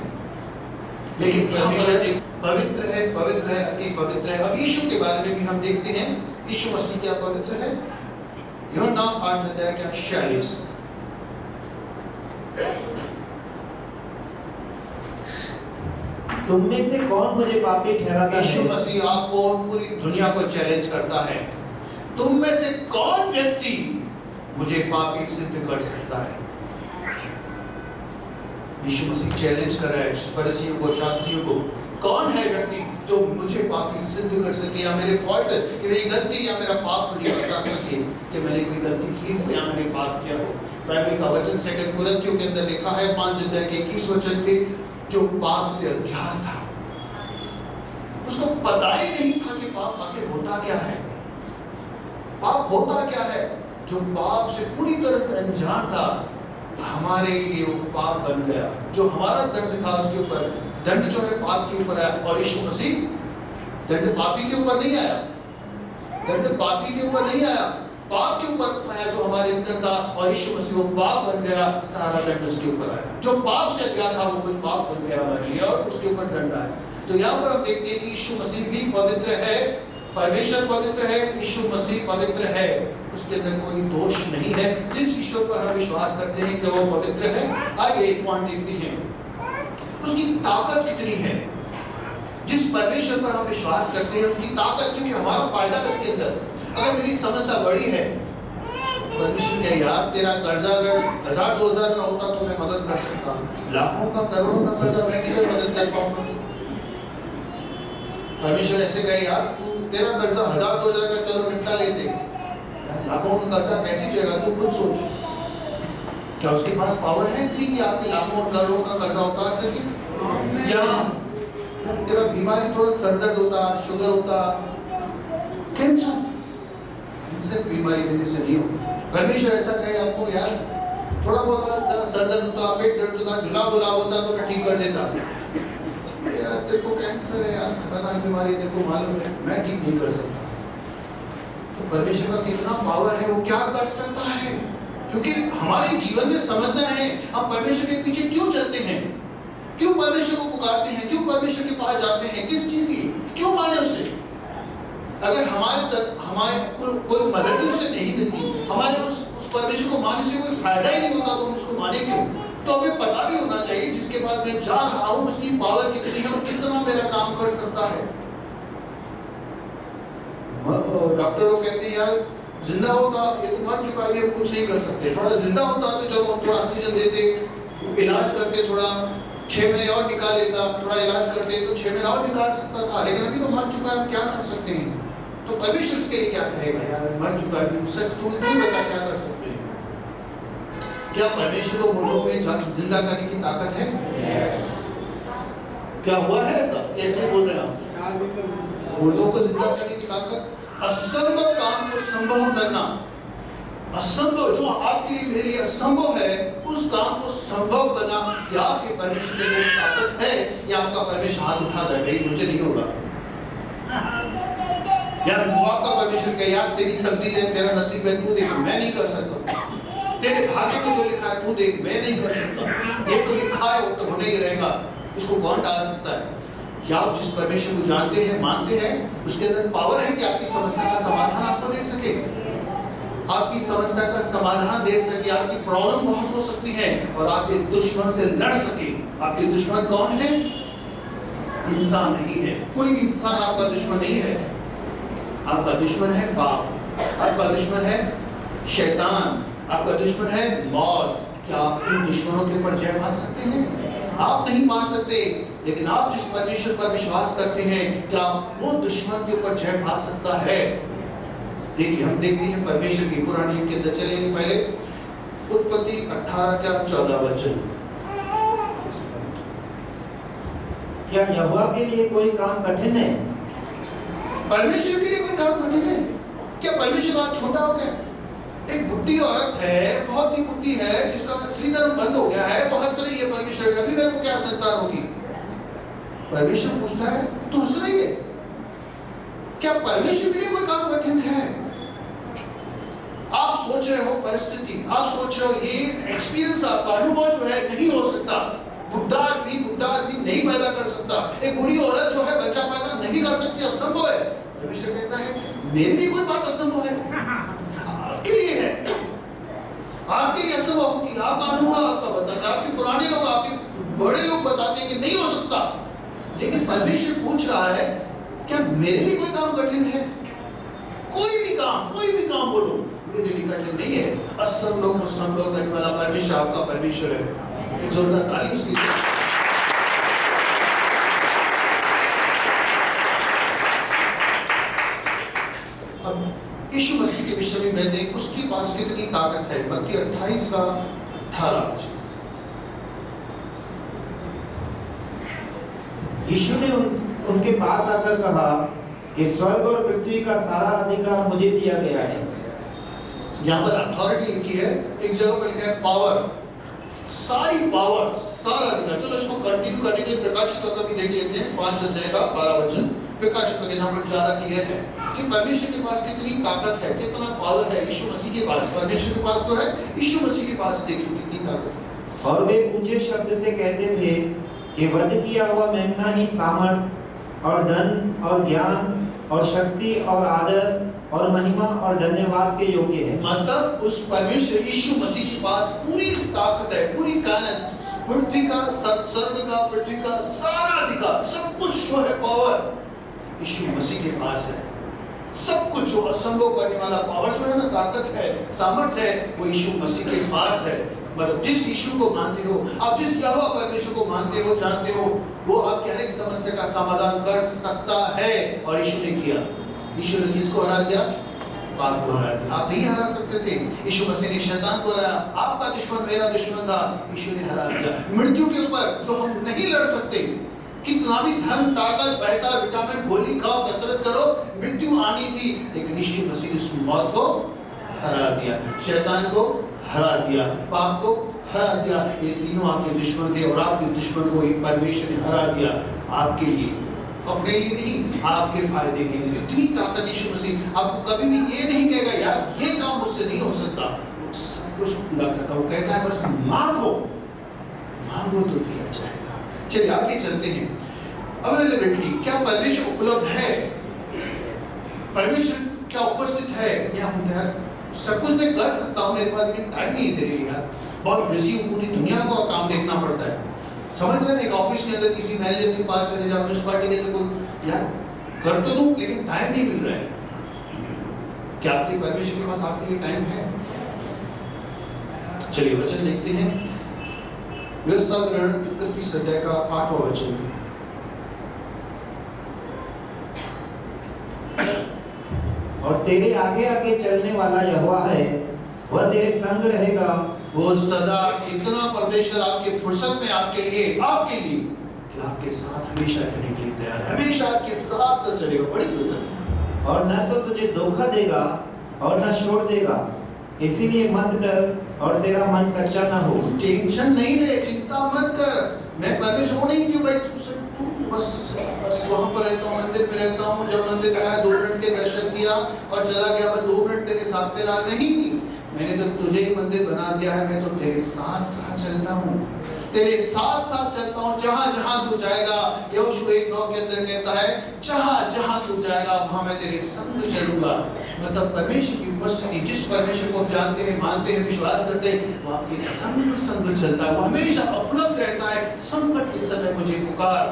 लेकिन परमेश्वर एक पवित्र है, पवित्र है, अति पवित्र है। अब यीशु के बारे में भी हम देखते हैं, यीशु मसीह क्या पवित्र है। यूहन्ना 8:46, तुम में से कौन मुझे पापी ठहराता है? यीशु मसीह आपको पूरी दुनिया को चैलेंज करता है, तुम में से कौन व्यक्ति मुझे पापी सिद्ध कर सकता है? यीशु मसीह चैलेंज कर रहा है फरीसियों को, शास्त्रियों को, कौन है व्यक्ति जो मुझे पापी सिद्ध कर सके, या मेरे फॉल्ट, कि मेरी गलती या मेरा पाप मुझे बता सके कि मैंने कोई गलती की हो या मैंने पाप किया हो। बाइबल का वचन 2 कुरिन्थियों के अंदर लिखा है 5:21 पे, जो पाप से अज्ञात था, उसको पता ही नहीं था कि पाप आखिर होता क्या है, पाप होता क्या है। जो पाप से पूरी तरह से अनजान था, हमारे लिए वो पाप बन गया। जो हमारा दंड था उसके ऊपर, दंड जो है पाप के ऊपर आया, और यीशु मसीह दंड पापी के ऊपर नहीं आया, दंड पापी के ऊपर नहीं आया, पाप के ऊपर आया जो हमारे अंदर था, और यीशु मसीह वो पाप बन गया, सारा दंड उसके ऊपर आया। जो पाप से गया था वो कुछ पाप बन गया हमारे लिए, और उसके ऊपर दंड आया। तो यहाँ पर हम देखते हैं कि यीशु मसीह भी पवित्र है, परमेश्वर पवित्र है, यीशु मसीह पवित्र है, उसके अंदर कोई दोष नहीं है। जिस ईश्वर पर हम विश्वास करते हैं कि वो पवित्र है, आइए एक पॉइंट देखते हैं, उसकी ताकत कितनी है। जिस परमेश्वर पर हम विश्वास करते हैं उसकी ताकत, क्योंकि हमारा फायदा है उसके अंदर। अगर मेरी समस्या बड़ी है, परमेश्वर क्या यार तेरा कर्जा अगर 1000-2000 का होता तो मैं मदद कर सकता, लाखों का करोड़ों का कर्जा मैं किधर मदद कर पाऊंगा। परमेश्वर ऐसे कहे यार तू तेरा कर्जा 1000-2000 का चलो निपटा लेते, लाखों का कर्जा कैसे चलेगा, तू खुद सोच। क्या उसके पास पावर है इतनी कि आपके लाखों और करोड़ों का कर्जा उतार सके? या तेरा बीमारी थोड़ा सर दर्द होता, शुगर होता, कैंसर, इनसे बीमारी देने से नहीं हो। परमेश्वर ऐसा कहे आपको यार थोड़ा बहुत सर दर्द होता, पेट दर्द होता, जुलाब वुलाब होता तो मैं ठीक कर देता। यार तेरे को कैंसर है यार, खतरनाक बीमारी है, तेरे को मालूम है, मैं ठीक नहीं कर सकता। तो परमेश्वर का कितना पावर है, वो क्या कर सकता है। क्योंकि हमारे जीवन में समस्या है, हम परमेश्वर के पीछे क्यों चलते हैं, क्यों परमेश्वर को पुकारते हैं, क्यों परमेश्वर के पास जाते हैं, किस चीज की, क्यों माने उसे। अगर हमारे कोई मदद ही उससे नहीं मिलती, हमारे उस परमेश्वर को मानने से कोई फायदा ही नहीं होता, तो हम उसको माने क्यों। तो हमें पता भी होना चाहिए जिसके बाद मैं जा रहा हूं उसकी पावर कितनी है और कितना मेरा काम कर सकता है। डॉक्टर लोग कहते हैं यार जिंदा होता, ये तो मर चुका है, ये कुछ नहीं कर सकते। थोड़ा जिंदा होता तो चलो हम थोड़ा ऑक्सीजन देते, इलाज करते, थोड़ा 6 महीने और निकाल लेता, थोड़ा इलाज करते तो 6 महीने और निकाल सकता था, लेकिन अभी तो मर चुका है, क्या कर सकते हैं। तो परमेश्वर इसके लिए क्या कहेगा, यार मर चुका है, सच तू नहीं बता क्या कर सकते हैं। क्या परमेश्वर को मुर्दों में जिंदा करने की ताकत है? क्या हुआ है ऐसा, कैसे बोल रहे हैं आप? मुर्दों को जिंदा करने की ताकत, असंभव काम को संभव करना, असंभव जो आपके लिए मेरे लिए असंभव है उस काम को संभव करना। क्या आपके परमेश्वर के लिए ताकत है, या आपका परमेश्वर हाथ उठा दे नहीं मुझे नहीं होगा। यार वो आपका परमेश्वर कहे यार तेरी तकदीर है, तेरा नसीब है, तू देख मैं नहीं कर सकता, तेरे भाग्य में जो लिखा है तू देख मैं नहीं कर सकता, ये तो लिखा है वो तो होने ही रहेगा, उसको कौन टाल सकता है। क्या आप जिस परमेश्वर को जानते हैं, मानते हैं, उसके अंदर पावर है कि आपकी समस्या का समाधान आपको दे सके, आपकी समस्या का समाधान दे सके। आपकी प्रॉब्लम बहुत हो सकती है और आप एक दुश्मन से लड़ सके। आपके दुश्मन कौन है? इंसान नहीं है, कोई भी इंसान आपका दुश्मन नहीं है। आपका दुश्मन है पाप, आपका दुश्मन है शैतान, आपका दुश्मन है मौत। क्या आप उन दुश्मनों के ऊपर जय पा सकते हैं? आप नहीं पा सकते, लेकिन आप जिस परमेश्वर पर विश्वास करते हैं, क्या वो दुश्मन के ऊपर जय पा सकता है? देखिए हम देखते हैं परमेश्वर की पुराने नियम के अंदर चलेंगे। पहले उत्पत्ति 18 का 14 वचन। क्या यहोवा के लिए कोई काम कठिन है? परमेश्वर के लिए कोई काम कठिन है? क्या परमेश्वर आज छोटा हो गया? एक बुढ़ी औरत है, बहुत ही बुढ़ी है, जिसका स्त्री धर्म बंद हो गया है, बहुत रही है परमेश्वर का, अभी मेरे को क्या संतान होगी? परमेश्वर पूछता है तू हंस रही है? क्या परमेश्वर के लिए कोई काम कठिन है? आप सोच रहे हो परिस्थिति, आप सोच रहे हो ये एक्सपीरियंस, आपका अनुभव जो है नहीं हो सकता। बुढ़ा आदमी नहीं पैदा कर सकता, एक बूढ़ी औरत जो है बच्चा पैदा नहीं कर सकती, असंभव है। परमेश्वर कहता है मेरे लिए कोई बात असंभव है, आपके लिए है, आपके लिए असंभव होगी। आपका अनुभव आपका बताता है, आपके पुराने लोग, आपके बड़े लोग बताते हैं कि नहीं हो सकता, लेकिन परमेश्वर पूछ रहा है क्या मेरे लिए कोई काम कठिन है? कोई भी काम बोलो मेरे लिए कठिन नहीं है। असंभव को संभव करने वाला परमेश्वर आपका परमेश्वर है। एक जोरदार ताली उसके लिए। अब यीशु मसीह के विषय में मैं देख उसके पास कितनी ताकत है। मत्ती 28 का 18। यीशु ने उनके पास आकर कहा कि स्वर्ग और पृथ्वी का सारा अधिकार मुझे दिया गया है। यहाँ पर अथॉरिटी लिखी है, एक जगह पर लिखा है पावर, सारी पावर, सारा अधिकार। चलो इसको कंटिन्यू करने के लिए प्रकाशित होकर भी देख लेते हैं 5 अध्याय का 12 वचन। प्रकाशित होकर यहाँ पर ज्यादा क्लियर है कि परमेश्वर के पास कितनी ताकत है, कितना पावर है यीशु मसीह के पास। परमेश्वर के पास तो है, यीशु मसीह के पास देखिए कितनी ताकत है। और वे ऊंचे शब्द से कहते थे कि वध किया हुआ मेमना ही सामर्थ और धन और ज्ञान और शक्ति और आदर और महिमा और धन्यवाद के योग्य है। मतलब उस परमेश्वर यीशु मसीह के पास पूरी ताकत है, पूरी कायनात, पृथ्वी का, स्वर्ग का, पृथ्वी का सारा अधिकार, सब कुछ जो है पावर यीशु मसीह के पास है। सब कुछ जो असंभव करने वाला पावर जो है ना, ताकत है, सामर्थ है, वो यीशु मसीह के पास है। मतलब जिस यीशु को मानते हो आप, जिस यहोवा परमेश्वर को मानते हो, जानते हो, वो आपकी हर एक समस्या का समाधान कर सकता है। और यीशु ने किया। यीशु ने किसको हरा दिया? पाप को हरा दिया। आप नहीं हरा सकते थे। यीशु मसीह ने शैतान को हराया। आपका दुश्मन मेरा दुश्मन था, यीशु ने हरा दिया। मृत्यु के ऊपर जो हम नहीं लड़ सकते, कितना भी धन, ताकत, पैसा, विटामिन, गोली खाओ, कसरत करो, मृत्यु आनी थी, लेकिन यीशु मसीह ने उस मौत को हरा दिया, शैतान को हरा दिया, पाप को हरा दिया। ये तीनों आपके दुश्मन थे और आपके दुश्मन को एक परमेश्वर ने हरा दिया आपके लिए, अपने लिए नहीं, आपके फायदे के लिए। इतनी ताकत यीशु मसीह, आपको कभी भी ये नहीं कहेगा यार ये काम मुझसे नहीं हो सकता, वो सब कुछ पूरा करता। वो कहता है बस मांगो, मांगो तो दिया जाएगा। चलिए आगे चलते हैं। अवेलेबिलिटी, क्या परमेश्वर उपलब्ध है? परमेश्वर क्या उपस्थित है? या हम यार सब कुछ मैं कर सकता हूँ, मेरे पास टाइम नहीं है तेरे लिए यार, बहुत बिजी हूँ, पूरी दुनिया को काम देखना पड़ता है। समझ रहे हैं, एक ऑफिस के अंदर किसी मैनेजर के पास चले जाओ, म्युनिसिपैलिटी के अंदर कोई यार कर तो दूं लेकिन टाइम नहीं मिल रहा है। क्या आपकी परमेश्वर के पास आपके लिए टाइम है? चलिए वचन देखते हैं, व्यवस्था ग्रहण 31 अध्याय का 8वां वचन। और तेरे आगे आगे चलने वाला यहोवा है, वह तेरे संग रहेगा। वो सदा, इतना परमेश्वर आपके फुर्सत में आपके लिए कि आपके साथ हमेशा रहने के लिए तैयार है, हमेशा आपके साथ चलेगा। बड़ी कृपा। और न तो तुझे धोखा देगा और न छोड़ देगा, इसीलिए मत डर और तेरा मन कच्चा ना हो। टेंशन नहीं ले, चिंता मत कर। मैं परमेश्वर नहीं क्यों भाई तू बस वहां पर रहता हूँ, मंदिर में रहता हूँ, जब मंदिर में आया 2 मिनट के दर्शन किया और चला गया, बस 2 मिनट तेरे साथ में रहा। नहीं, मैंने तो तुझे ही मंदिर बना दिया है, मैं तो तेरे साथ साथ चलता हूँ, तेरे साथ साथ चलता हूँ। जहां जहां तू जाएगा, यहोशू 1:9 के अंदर कहता है जहां जहां तू जाएगा वहां मैं तेरे संग चलूंगा। मतलब परमेश्वर की उपस्थिति, जिस परमेश्वर को जानते हैं, मानते हैं, विश्वास करते हैं, वो आपके संग संग चलता है, वो हमेशा उपलब्ध रहता है। संकट के समय मुझे पुकार,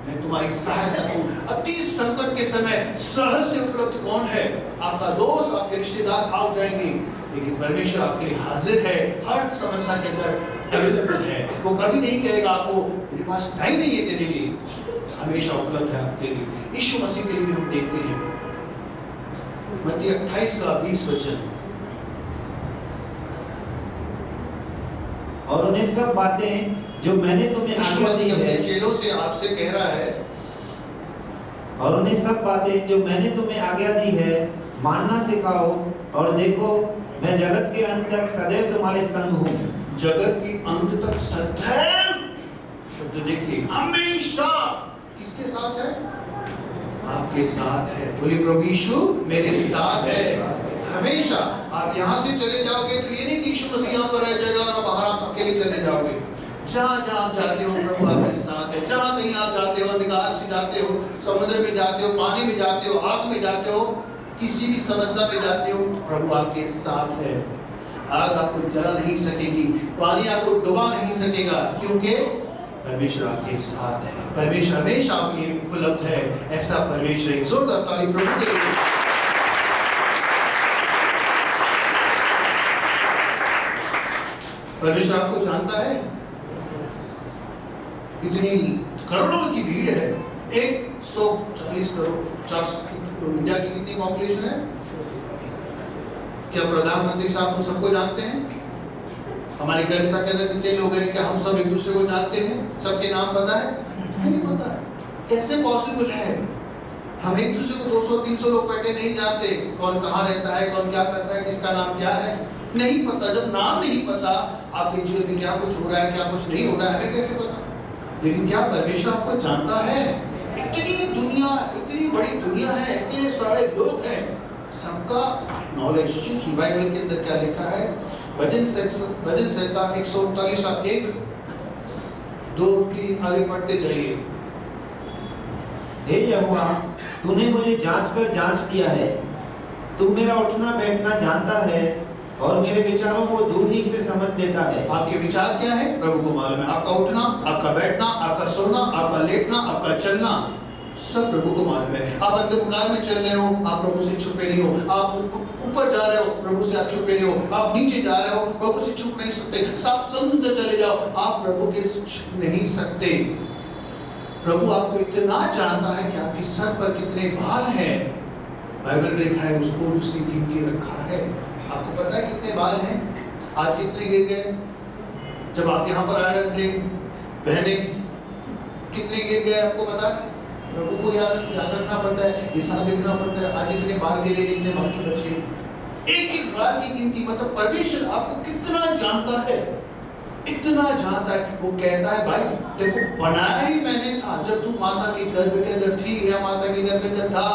मैं तुम्हारी सहायता करूं। अति संकट के समय सहज से उपलब्ध कौन है? आपका दोस्त, आपके रिश्तेदार भाग जाएंगे, लेकिन परमेश्वर आपके लिए हाजिर है, हर समस्या के अंदर अवेलेबल है। वो कभी नहीं कहेगा आपको मेरे पास टाइम नहीं है तेरे लिए, हमेशा उपलब्ध है आपके लिए। यीशु मसीह के लिए भी हम देखते हैं मत्ती 28 का 20 वचन। और उन्हें सब बातें जो मैंने तुम्हें आज्ञा दी है, चेलों से आपसे कह रहा है, और उन्हें सब बातें जो मैंने तुम्हें आज्ञा दी है मानना सिखाओ, और देखो मैं जगत के अंत तक सदैव तुम्हारे संग हूँ। जगत के अंत तक सदैव, शब्द देखिए, हमेशा किसके साथ है? आपके साथ है। बोलिए प्रभु यीशु मेरे साथ है हमेशा। आप यहाँ से चले जाओगे तो ये नहीं कि यीशु मसीह यहाँ पर रह जाएगा और बाहर आप अकेले चले जाओगे। जहाँ जहाँ आप जाते हो प्रभु आपके साथ है। जहाँ कहीं आप जाते हो, अंधकार से जाते हो, समुद्र में जाते हो, पानी में जाते हो, आग में जाते हो, किसी भी समस्या में जाते हो, प्रभु आपके साथ है। आग आपको जला नहीं सकेगी, पानी आपको डुबा नहीं सकेगा, क्योंकि परमेश्वर आपके साथ है। परमेश्वर हमेशा आपके लिए उपलब्ध है। ऐसा परमेश्वर, एक जोरदार ताली प्रभु के लिए। परमेश्वर आपको जानता है। इतनी करोड़ों की भीड़ है, 140 करोड़, इंडिया की कितनी पॉपुलेशन है? क्या प्रधानमंत्री साहब हम सबको जानते हैं? हमारे कलिसिया के अंदर कितने लोग हैं? क्या हम सब एक दूसरे को जानते हैं? सबके नाम पता है? नहीं पता है। कैसे पॉसिबल है? हम एक दूसरे को 200-300 लोग बैठे नहीं जानते, कौन कहाँ रहता है, कौन क्या करता है, किसका नाम क्या है, नहीं पता। जब नाम नहीं पता, आपके जीवन में क्या कुछ हो रहा है, क्या कुछ नहीं हो रहा है, हमें कैसे पता? लेकिन क्या परमेश्वर आपको जानता है? इतनी दुनिया, इतनी बड़ी दुनिया है, इतने सारे लोग हैं, सबका नॉलेज। बाइबल के अंदर क्या लिखा है? भजन संहिता 139 का 1, 2, 3 आगे पढ़ते जाइए। हे यहोवा, तूने मुझे जांच लिया है। तू मेरा उठना बैठना जानता है और मेरे विचारों को दूर ही से समझ लेता है। आपके विचार क्या है प्रभु को मालूम है। आपका उठना, आपका बैठना, आपका सोना, आपका लेटना, आपका चलना, सब प्रभु को मालूम है। आप अंधकार में चल रहे हो, आप प्रभु से छुपे नहीं हो। आप ऊपर जा रहे हो, प्रभु से आप छुपे नहीं हो। आप नीचे जा रहे हो, प्रभु से छुप नहीं सकते। आप समुद्र चले जाओ, आप प्रभु के छुप नहीं सकते। प्रभु आपको इतना जानता है कि आपके सर पर कितने बाल हैं। बाइबल में लिखा है, उसको उसने गिन के रखा है। आपको पता है कितने बाल हैं? आज कितने गिर गए? जब आप यहाँ पर आ रहे थे बहने, कितने गिर गए आपको पता है? प्रभु को याद रखना पड़ता है, हिसाब लिखना पड़ता है। आज इतने बाल गिरे, इतने बाकी बचे। एक एक बात की गिनती, मतलब परमेश्वर आपको कितना जानता है, इतना जानता है। वो कहता है भाई देखो बनाया ही मैंने था, जब तू माता के गर्भ के अंदर थी या माता के गर्भ के अंदर था,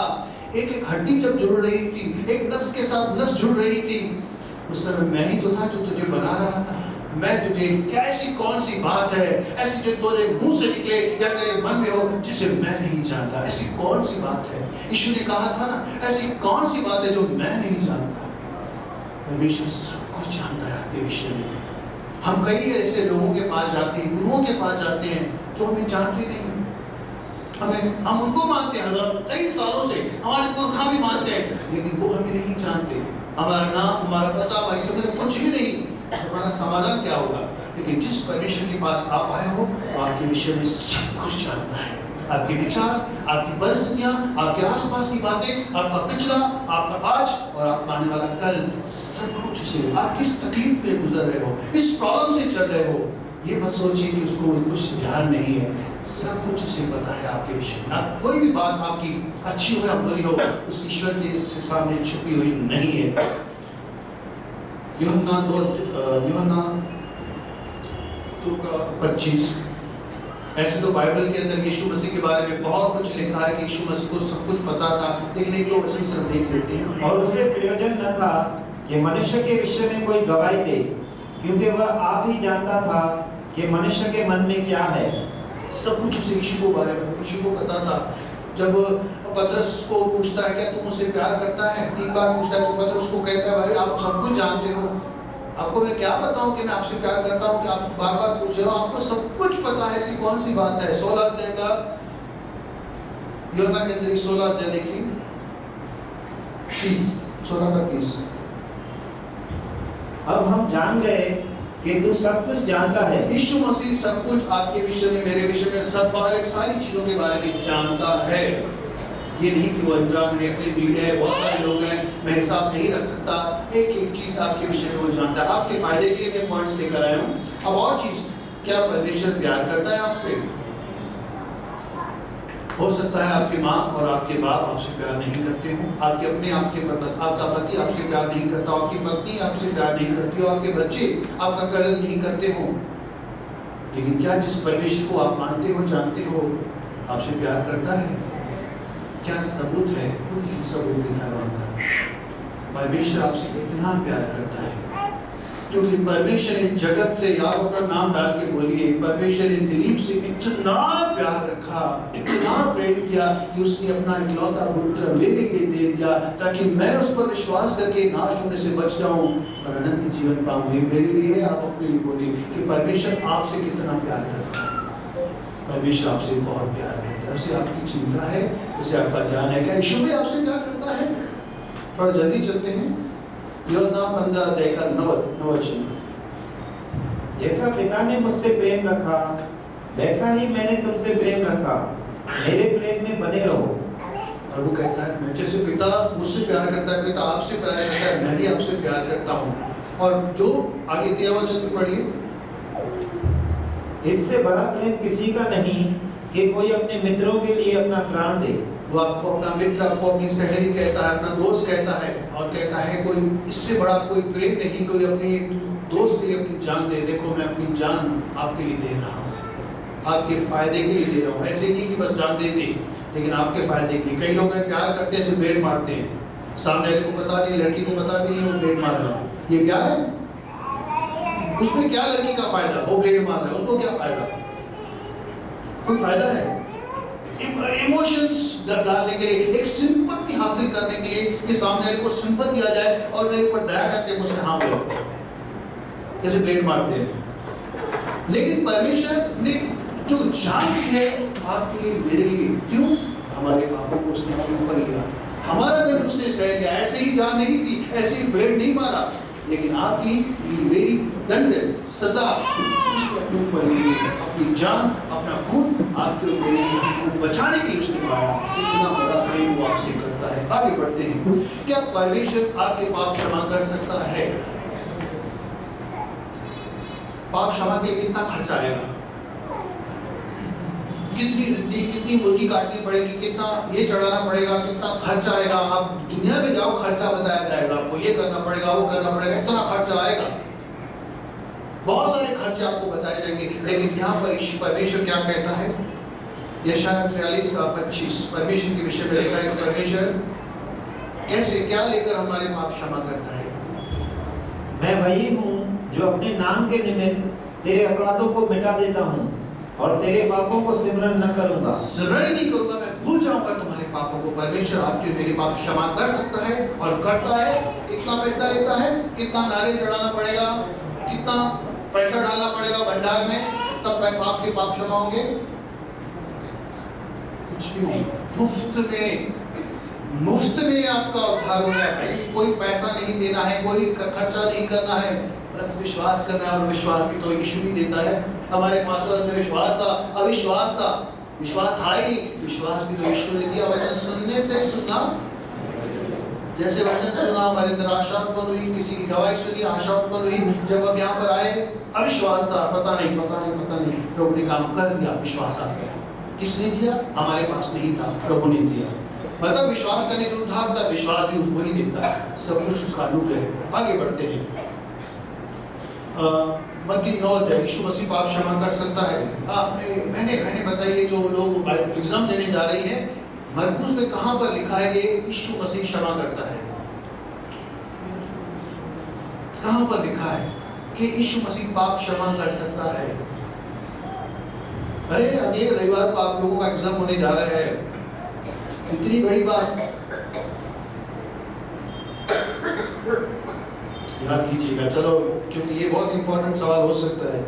एक एक हड्डी जब जुड़ रही थी, एक नस के साथ नस जुड़ रही थी, उस समय मैं ही तो था जो तुझे बना रहा था। मैं तुझे कैसी कौन सी बात है ऐसी जो तेरे मुंह से निकले या तेरे मन में हो जिसे मैं नहीं जानता, ऐसी कौन सी बात है? यीशु ने कहा था ना, ऐसी कौन सी बात है जो मैं नहीं जानता? परमेश्वर सब कुछ जानता है आपके विषय में। हम कई ऐसे लोगों के पास जाते हैं, गुरुओं के पास जाते हैं जो हमें जानते नहीं, हम उनको मानते हैं, कई सालों से हमारे पुरखा भी मानते हैं, लेकिन वो हमें नहीं जानते। हमारा नाम, हमारा पता, हमारी समझ कुछ भी नहीं, हमारा समाधान क्या होगा? लेकिन जिस परमेश्वर के पास आप आए हो वो आपके विषय में सब कुछ जानता है। आपके विचार, आपकी परिस्थितियां, आपके आसपास की बातें, आपका पिछला, आपका आज और आपका आने वाला कल, सब कुछ उसे, आप किस तकलीफ में गुजर रहे हो, इस प्रॉब्लम से चल रहे हो, ये मत सोचिए कि उसको कुछ ध्यान नहीं है, सब कुछ उसे पता है आपके विषय में। आप कोई भी बात आपकी अच्छी हो या बुरी हो, उस ईश्वर के सामने छुपी हुई नहीं है। यूहन्ना 2:25। ऐसे तो बाइबल के अंदर यीशु मसीह के बारे में बहुत कुछ लिखा है कि यीशु मसीह को सब कुछ पता था, लेकिन एक दो वचन सिर्फ देख लेते हैं। और उसे प्रयोजन न था कि मनुष्य के विषय में कोई गवाही दे, क्योंकि वह आप ही जानता था कि मनुष्य के मन में क्या है। सब कुछ उसे यीशु को बारे में, यीशु को पता था। जब पतरस को पूछता है क्या तुम मुझसे प्यार करता है, 3 बार पूछता है, तो पतरस को कहता है भाई आप सब कुछ जानते हो, आपको मैं क्या बताऊं कि मैं आपसे प्यार करता हूं कि आप बार बार पूछ रहे हो, आपको सब कुछ पता है, ऐसी कौन सी बात है? 16 अध्याय का, यूहन्ना के अंदर 16 अध्याय देखिए 30, 16 का 30। अब हम जान गए कि तू सब कुछ जानता है। यीशु मसीह सब कुछ आपके विषय में, मेरे विषय में, सब सारी चीजों के बारे में जानता है। ये नहीं कि वो अनजान है, इतनी भीड़ है, बहुत सारे लोग हैं, मैं हिसाब नहीं रख सकता। एक एक चीज आपके विषय में वो जानता है। आपके फायदे के लिए मैं पॉइंट्स लेकर आया हूँ। अब और चीज, क्या परमेश्वर प्यार करता है आपसे? हो सकता है आपकी माँ और आपके बाप आपसे प्यार नहीं करते हो, आपका पति आपसे प्यार नहीं करता, आपकी पत्नी आपसे प्यार नहीं करती, और आपके बच्चे आपका कदर नहीं करते हो। लेकिन क्या जिस परमेश्वर को आप मानते हो, जानते हो, आपसे प्यार करता है? क्या सबूत है? वो देखिए सबूत दिखाया वहां पर। परमेश्वर आपसे कितना प्यार करता है, क्योंकि परमेश्वर ने जगत से, आप अपना नाम डाल के बोलिए, परमेश्वर ने दिलीप से इतना प्यार रखा, इतना प्रेम किया कि उसने अपना इकलौता पुत्र मेरे लिए दे दिया, ताकि मैं उस पर विश्वास करके नाश होने से बच जाऊं और अनंत जीवन पाऊं। ये मेरे लिए, आप अपने लिए बोलिए कि परमेश्वर आपसे कितना प्यार करता है। परमेश्वर आपसे बहुत प्यार करता है, उसे आपकी चिंता है, उसे आपका ध्यान है। क्या यीशु भी आपसे प्यार करता है? थोड़ा जल्दी चलते हैं, यूहन्ना 15 अध्याय का 9 वचन। जैसा पिता ने मुझसे प्रेम रखा, वैसा ही मैंने तुमसे प्रेम रखा, मेरे प्रेम में बने रहो। और वो कहता है मैं जैसे पिता मुझसे प्यार करता है, पिता आपसे प्यार करता है, मैं भी आपसे प्यार करता हूँ। और जो आगे 13 वचन में पढ़िए, इससे बड़ा प्रेम किसी का नहीं कि कोई अपने मित्रों के लिए अपना प्राण दे। वो आपको अपना मित्र, आपको अपनी सहेली कहता है, अपना दोस्त कहता है, और कहता है कोई इससे बड़ा कोई प्रेम नहीं, कोई अपने दोस्त के लिए अपनी जान दे। देखो मैं अपनी जान आपके लिए दे रहा हूँ, आपके फायदे के लिए दे रहा हूँ। ऐसे नहीं कि बस जान दे दी, लेकिन आपके फायदे के लिए। कई लोग प्यार करते हैं, सिर्फ ब्लेड मारते हैं, सामने वाले को पता नहीं, लड़की को पता भी नहीं वो ब्लेड मार रहा है। ये प्यार है? उसमें क्या लड़की का फायदा? वो ब्लेड मार रहा है, उसको क्या फायदा? कोई फायदा है? इमोशंस डालने के लिए, एक सिंपैथी हासिल करने के लिए कि सामने वाले को सिंपैथी आ जाए और मेरे ऊपर दया करके मुझसे हाँ बोलो, जैसे ब्लेड मारते हैं। लेकिन परमेश्वर ने जो जान दी है आपके लिए, मेरे लिए, क्यों? हमारे पापों को उसने अपने ऊपर लिया, हमारा दर्द उसने सह लिया। ऐसे ही जान नहीं दी, ऐसे ही ब्लेड नहीं मारा, लेकिन आपकी मेरी दंड सजा उसने अपने ऊपर ली, अपनी जान, अपना खून आपके और मेरे लिए बचाने के लिए उसने मारा। इतना बड़ा प्रेम वो आपसे करता है। आगे बढ़ते हैं। क्या परमेश्वर आपके पाप क्षमा कर सकता है? पाप क्षमा के लिए कितना खर्चा आएगा? कितनी रिद्धि, कितनी मुर्गी काटनी पड़ेगी, कितना ये चढ़ाना पड़ेगा, कितना खर्चा आएगा। आप दुनिया में जाओ, खर्चा बताया जाएगा आपको, ये करना पड़ेगा, वो करना पड़ेगा, इतना खर्चा आएगा, बहुत सारे खर्चे आपको बताए जाएंगे। लेकिन यहाँ पर परमेश्वर क्या कहता है, यशायाह 43:25 परमेश्वर के विषय में लिखा है कि परमेश्वर कैसे क्या लेकर हमारे पाप क्षमा करता है। मैं वही हूँ जो अपने नाम के निमित्त तेरे अपराधों को मिटा देता हूँ और तेरे पापों को सिमरन न करूँगा। सिमरन नहीं करूँगा, मैं भूल जाऊँगा तुम्हारे पापों को। परमेश्वर आपके मेरे पाप क्षमा कर सकता है और करता है। कितना पैसा लेता है, कितना नारियल चढ़ाना पड़ेगा, कितना पैसा डालना पड़ेगा भंडार में, तब आपके पाप क्षमा होंगे? कुछ भी नहीं, मुफ्त में आपका उद्धार हो गया भाई। कोई पैसा नहीं देना है, कोई खर्चा नहीं करना है, बस विश्वास करना है। और विश्वास भी तो यीशु ही देता है। हमारे पास में विश्वास था, अविश्वास था, विश्वास था ही, विश्वास भी तो यीशु ने दिया। वचन सुनने से सुनना, जैसे वचन सुना हमारे अंदर आशा उत्पन्न हुई, किसी की गवाही सुनी आशा उत्पन्न हुई। जब अब यहाँ पर आए अविश्वास था, पता नहीं, प्रभु ने काम कर दिया, विश्वास आ गया। किसने दिया? हमारे पास नहीं था, प्रभु ने दिया। मतलब विश्वास करने से उद्धार होता है, विश्वास भी उसको ही देता है, सब कुछ उसका अनुग्रह है। आगे बढ़ते हैं। मत्ती 9 अध्याय, यीशु मसीह पाप क्षमा कर सकता है। मैंने बताइए, जो लोग एग्जाम देने जा रही हैं, मरकुस में कहां पर लिखा है कि यीशु मसीह क्षमा करता है? कहां पर लिखा है कि यीशु मसीह पाप क्षमा कर सकता है? अरे अगले रविवार को आप लोगों का एग्जाम होने जा रहा है, इतनी बड़ी बात याद कीजिएगा। चलो, क्योंकि ये बहुत इंपॉर्टेंट सवाल हो सकता है।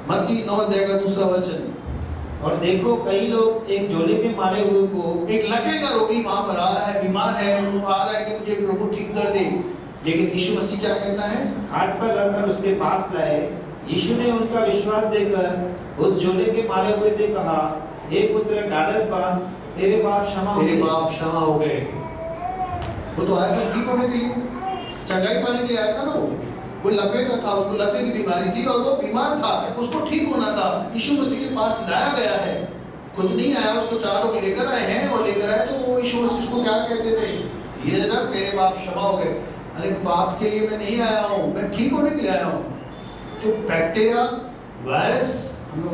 मत्ती 9 अध्याय का 2 वचन, और देखो कई लोग एक झोले के मारे हुए को, एक लकवे का रोगी वहां पर आ रहा है, बीमार है, वो आ रहा है कि मुझे प्रभु ठीक कर दे। लेकिन यीशु मसीह क्या कहता है? खाट पर रखकर उसके पास लाए। यीशु ने उनका विश्वास देखकर उस झोले के मारे हुए से कहा, हे पुत्र, ढाढ़स बांध, तेरे पाप क्षमा हो गए। वो तो आया था ठीक होने के लिए, चंगाई पाने के लिए आया था ना। वो लकवे का था, उसको लकवे की बीमारी थी और वो बीमार था, उसको ठीक होना था। यीशु मसीह के पास लाया गया है, खुद नहीं आया, उसको 4 लोग लेकर आए हैं। और लेकर आए तो वो यीशु मसीह उसको क्या कहते थे? धीरे ना, तेरे पाप क्षमा हो गए। अरे पाप के लिए मैं नहीं आया हूँ, मैं ठीक होने के लिए आया हूँ। जो बैक्टीरिया, वायरस, हम लोग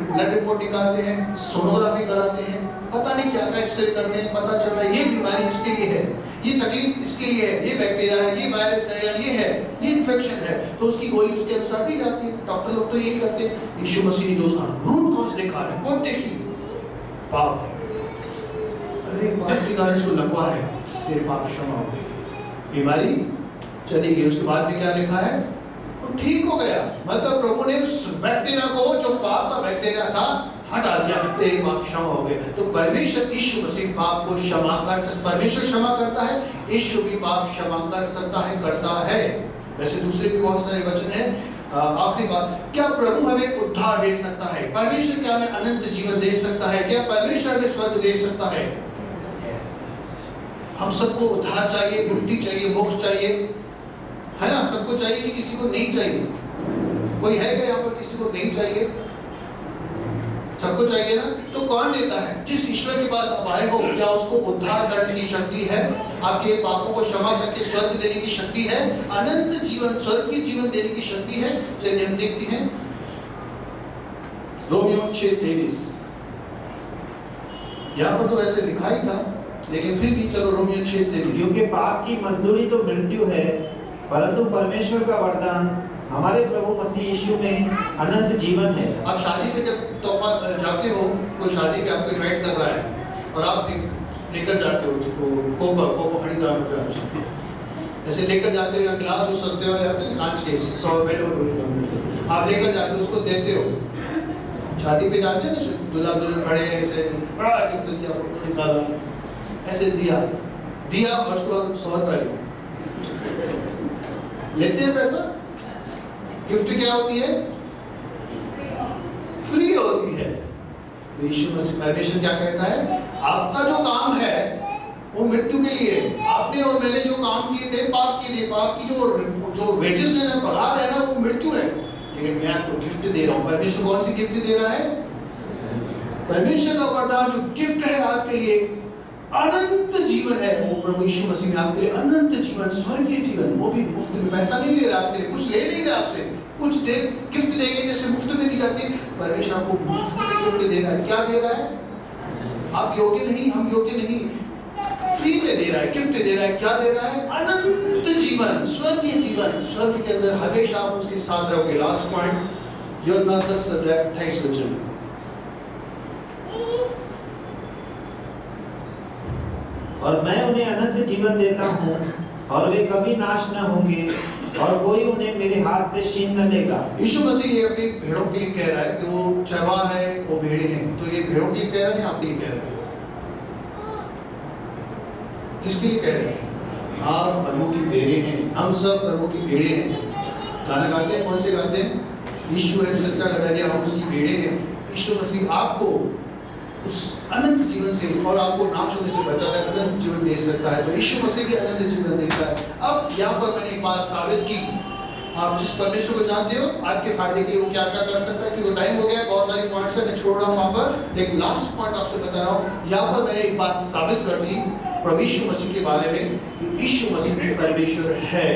ब्लड रिपोर्ट निकालते हैं, सोनोग्राफी कराते हैं, पता नहीं क्या क्या एक्सरे करते हैं, पता चल रहा है ये बीमारी इसके लिए है, ये तकलीफ इसके लिए है, ये बैक्टीरिया है, ये वायरस है, या ये है, ये इन्फेक्शन है, तो उसकी गोली उसके अनुसार दी जाती है। डॉक्टर लोग तो यही करते हैं। यीशु मसीह ने जो उसका रूट कॉज देखा, रिपोर्ट देखी, पाप। अरे पाप के कारण इसको लगवा है, तेरे पाप क्षमा हो गए, बीमारी चली गई। उसके बाद में क्या लिखा है? वो ठीक हो गया। मतलब प्रभु ने उस बैक्टीरिया को, जो पाप का बैक्टीरिया था, हटा दिया, तेरे पाप क्षमा हो गए। तो परमेश्वर यीशु मसीह पाप को क्षमा कर सकता, परमेश्वर क्षमा करता है, यीशु भी पाप क्षमा कर सकता है, करता है। वैसे दूसरे भी बहुत सारे वचन हैं। आखिरी बात, क्या प्रभु हमें उद्धार दे सकता है? परमेश्वर क्या हमें अनंत जीवन दे सकता है? क्या परमेश्वर हमें स्वर्ग दे सकता है? हम सबको उद्धार चाहिए, मुक्ति चाहिए, मोक्ष चाहिए, है ना? सबको चाहिए कि किसी को नहीं चाहिए? कोई है क्या यहाँ पर किसी को नहीं चाहिए? सबको चाहिए ना? तो कौन देता है? जिस ईश्वर के पास आप आए हो, क्या उसको उद्धार करने की शक्ति है? आपके पापों को क्षमा करके स्वर्ग देने की शक्ति है? अनंत जीवन, स्वर्गीय जीवन देने की शक्ति है? चलिए हम देखते हैं रोमियो 6:23। यहाँ पर तो वैसे लिखा ही था, लेकिन फिर भी चलो रोमियो 6:23। क्योंकि पाप की मजदूरी तो मृत्यु है, परंतु परमेश्वर का वरदान हमारे प्रभु मसीह यीशु में अनंत जीवन है। आप शादी पे जब तोहफा जाते हो, कोई शादी पे आपको इनवाइट कर रहा है और आप लेकर जाते हो कोपा खरीदार होता है, ऐसे लेकर जाते हो, गिलास जो सस्ते वाले आते हैं कांच के, 100 रुपए आप लेकर जाते हो, उसको देते हो। शादी पे जाते हैं ना, दूल्हा दुल्हन खड़े ऐसे, बड़ा गिफ्ट दिया, फोटो निकाला, ऐसे दिया और उसके बाद 100 रुपए लेते हैं पैसा। गिफ्ट क्या होती है? फ्री होती है। तो यीशु मसीह परमेश्वर क्या कहता है? आपका जो काम है वो मृत्यु के लिए, आपने और मैंने जो काम किए थे पाप के लिए, पाप की जो वेजेस है ना, पगार है ना, वो मृत्यु है। लेकिन मैं आपको गिफ्ट दे रहा हूँ। परमेश्वर कौन सी गिफ्ट दे रहा है? परमेश्वर का वरदान जो गिफ्ट है आपके लिए अनंत जीवन है, वो प्रभु यीशु मसीह में आपके लिए अनंत जीवन, स्वर्गीय जीवन, वो भी मुफ्त में। पैसा नहीं ले रहा आपके लिए, कुछ ले नहीं रहा आपसे, कुछ दे गिफ्ट देंगे जैसे मुफ्त में दी जाती है, परमेश्वर आपको मुफ्त में गिफ्ट दे रहा है। क्या दे रहा है? आप योग्य नहीं, हम योग्य नहीं, फ्री में दे रहा है, गिफ्ट दे रहा है। क्या दे रहा है? अनंत जीवन, स्वर्गीय जीवन। स्वर्ग के अंदर हमेशा आप उसके साथ रहोगे। लास्ट पॉइंट, यूहन्ना 10:28 और मैं उन्हें अनंत जीवन देता हूँ और वे कभी नाश न होंगे और कोई उन्हें मेरे हाथ से छीन न लेगा। यीशु मसीह ये अपनी भेड़ों के लिए कह रहा है कि वो चरवाहा है, वो भेड़े हैं। तो ये भेड़ों के लिए कह रहा है या आपके लिए कह रहा है? किसके लिए कह रहे हैं? आप प्रभु की भेड़े हैं, हम सब प्रभु की भेड़े हैं। गाना गाते हैं, कौन से गाते हैं? यीशु है सच्चा गदरिया, हम उसकी भेड़े हैं। यीशु मसीह आपको उस अनंत जीवन से और आपको नाश होने से बचाता है, अनंत जीवन दे सकता है। तो यीशु मसीह भी अनंत जीवन देता है। अब यहाँ पर मैंने एक बात साबित की, आप जिस परमेश्वर को जानते हो आपके फायदे के लिए वो क्या क्या कर सकता है। क्योंकि टाइम हो गया है, बहुत सारी पॉइंट्स है, मैं छोड़ रहा हूँ वहाँ पर। एक लास्ट पॉइंट आपसे बता रहा हूँ। यहाँ पर मैंने एक बात साबित कर दी प्रभु यीशु मसीह के बारे में कि यीशु मसीह परमेश्वर है।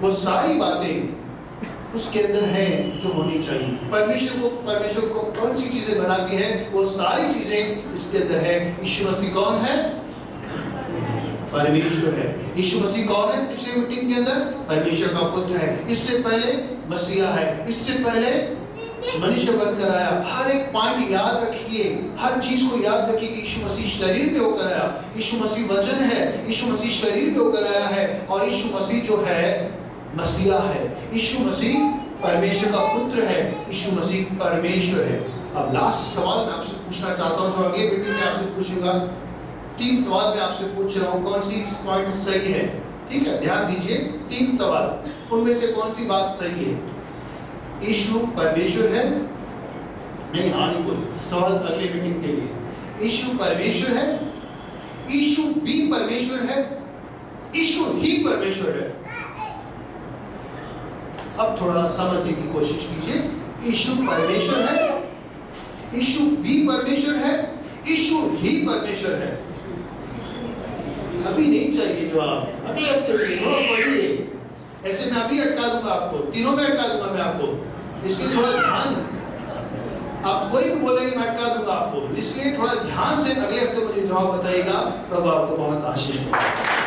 वो सारी बातें उसके अंदर है जो होनी चाहिए। परमेश्वर को कौन सी चीजें बनाती है? वो सारी चीजें इसके अंदर है। यीशु मसीह कौन है? परमेश्वर है। यीशु मसीह कौन है? पिछले मीटिंग के अंदर परमेश्वर का पुत्र है। इससे पहले मसीहा है, इससे पहले मनुष्य बनकर आया। हर एक पॉइंट याद रखिए, हर चीज को याद रखिए कि यीशु मसीह शरीर में होकर आया, यीशु मसीह वचन है, यीशु मसीह शरीर में होकर आया है और यीशु मसीह जो है मसीहा है। यीशु मसीह परमेश्वर का पुत्र है, यीशु मसीह परमेश्वर है। अब लास्ट सवाल मैं आपसे पूछना चाहता हूं, जो अगले मीटिंग में आपसे पूछूंगा। 3 सवाल मैं आपसे पूछ रहा हूं, कौन सी पॉइंट सही है? ठीक है, ध्यान दीजिए। 3 सवाल, उनमें से कौन सी बात सही है? यीशु परमेश्वर है? नहीं, हाँ नहीं बोलिए, सवाल अगले मीटिंग के लिए। यीशु परमेश्वर है? यीशु भी परमेश्वर है? यीशु ही परमेश्वर है? अब थोड़ा समझने की कोशिश कीजिए। यीशु परमेश्वर है? यीशु भी परमेश्वर है? यीशु ही परमेश्वर है? अभी नहीं चाहिए जवाब, अगले हफ्ते पढ़िए। ऐसे मैं अभी अटका दूंगा आपको, तीनों में अटका दूंगा मैं आपको, इसलिए थोड़ा ध्यान। आप कोई भी बोलेंगे मैं अटका दूंगा आपको, इसलिए थोड़ा ध्यान से अगले हफ्ते मुझे जवाब बताइएगा। प्रभु आपको बहुत आशीष दे।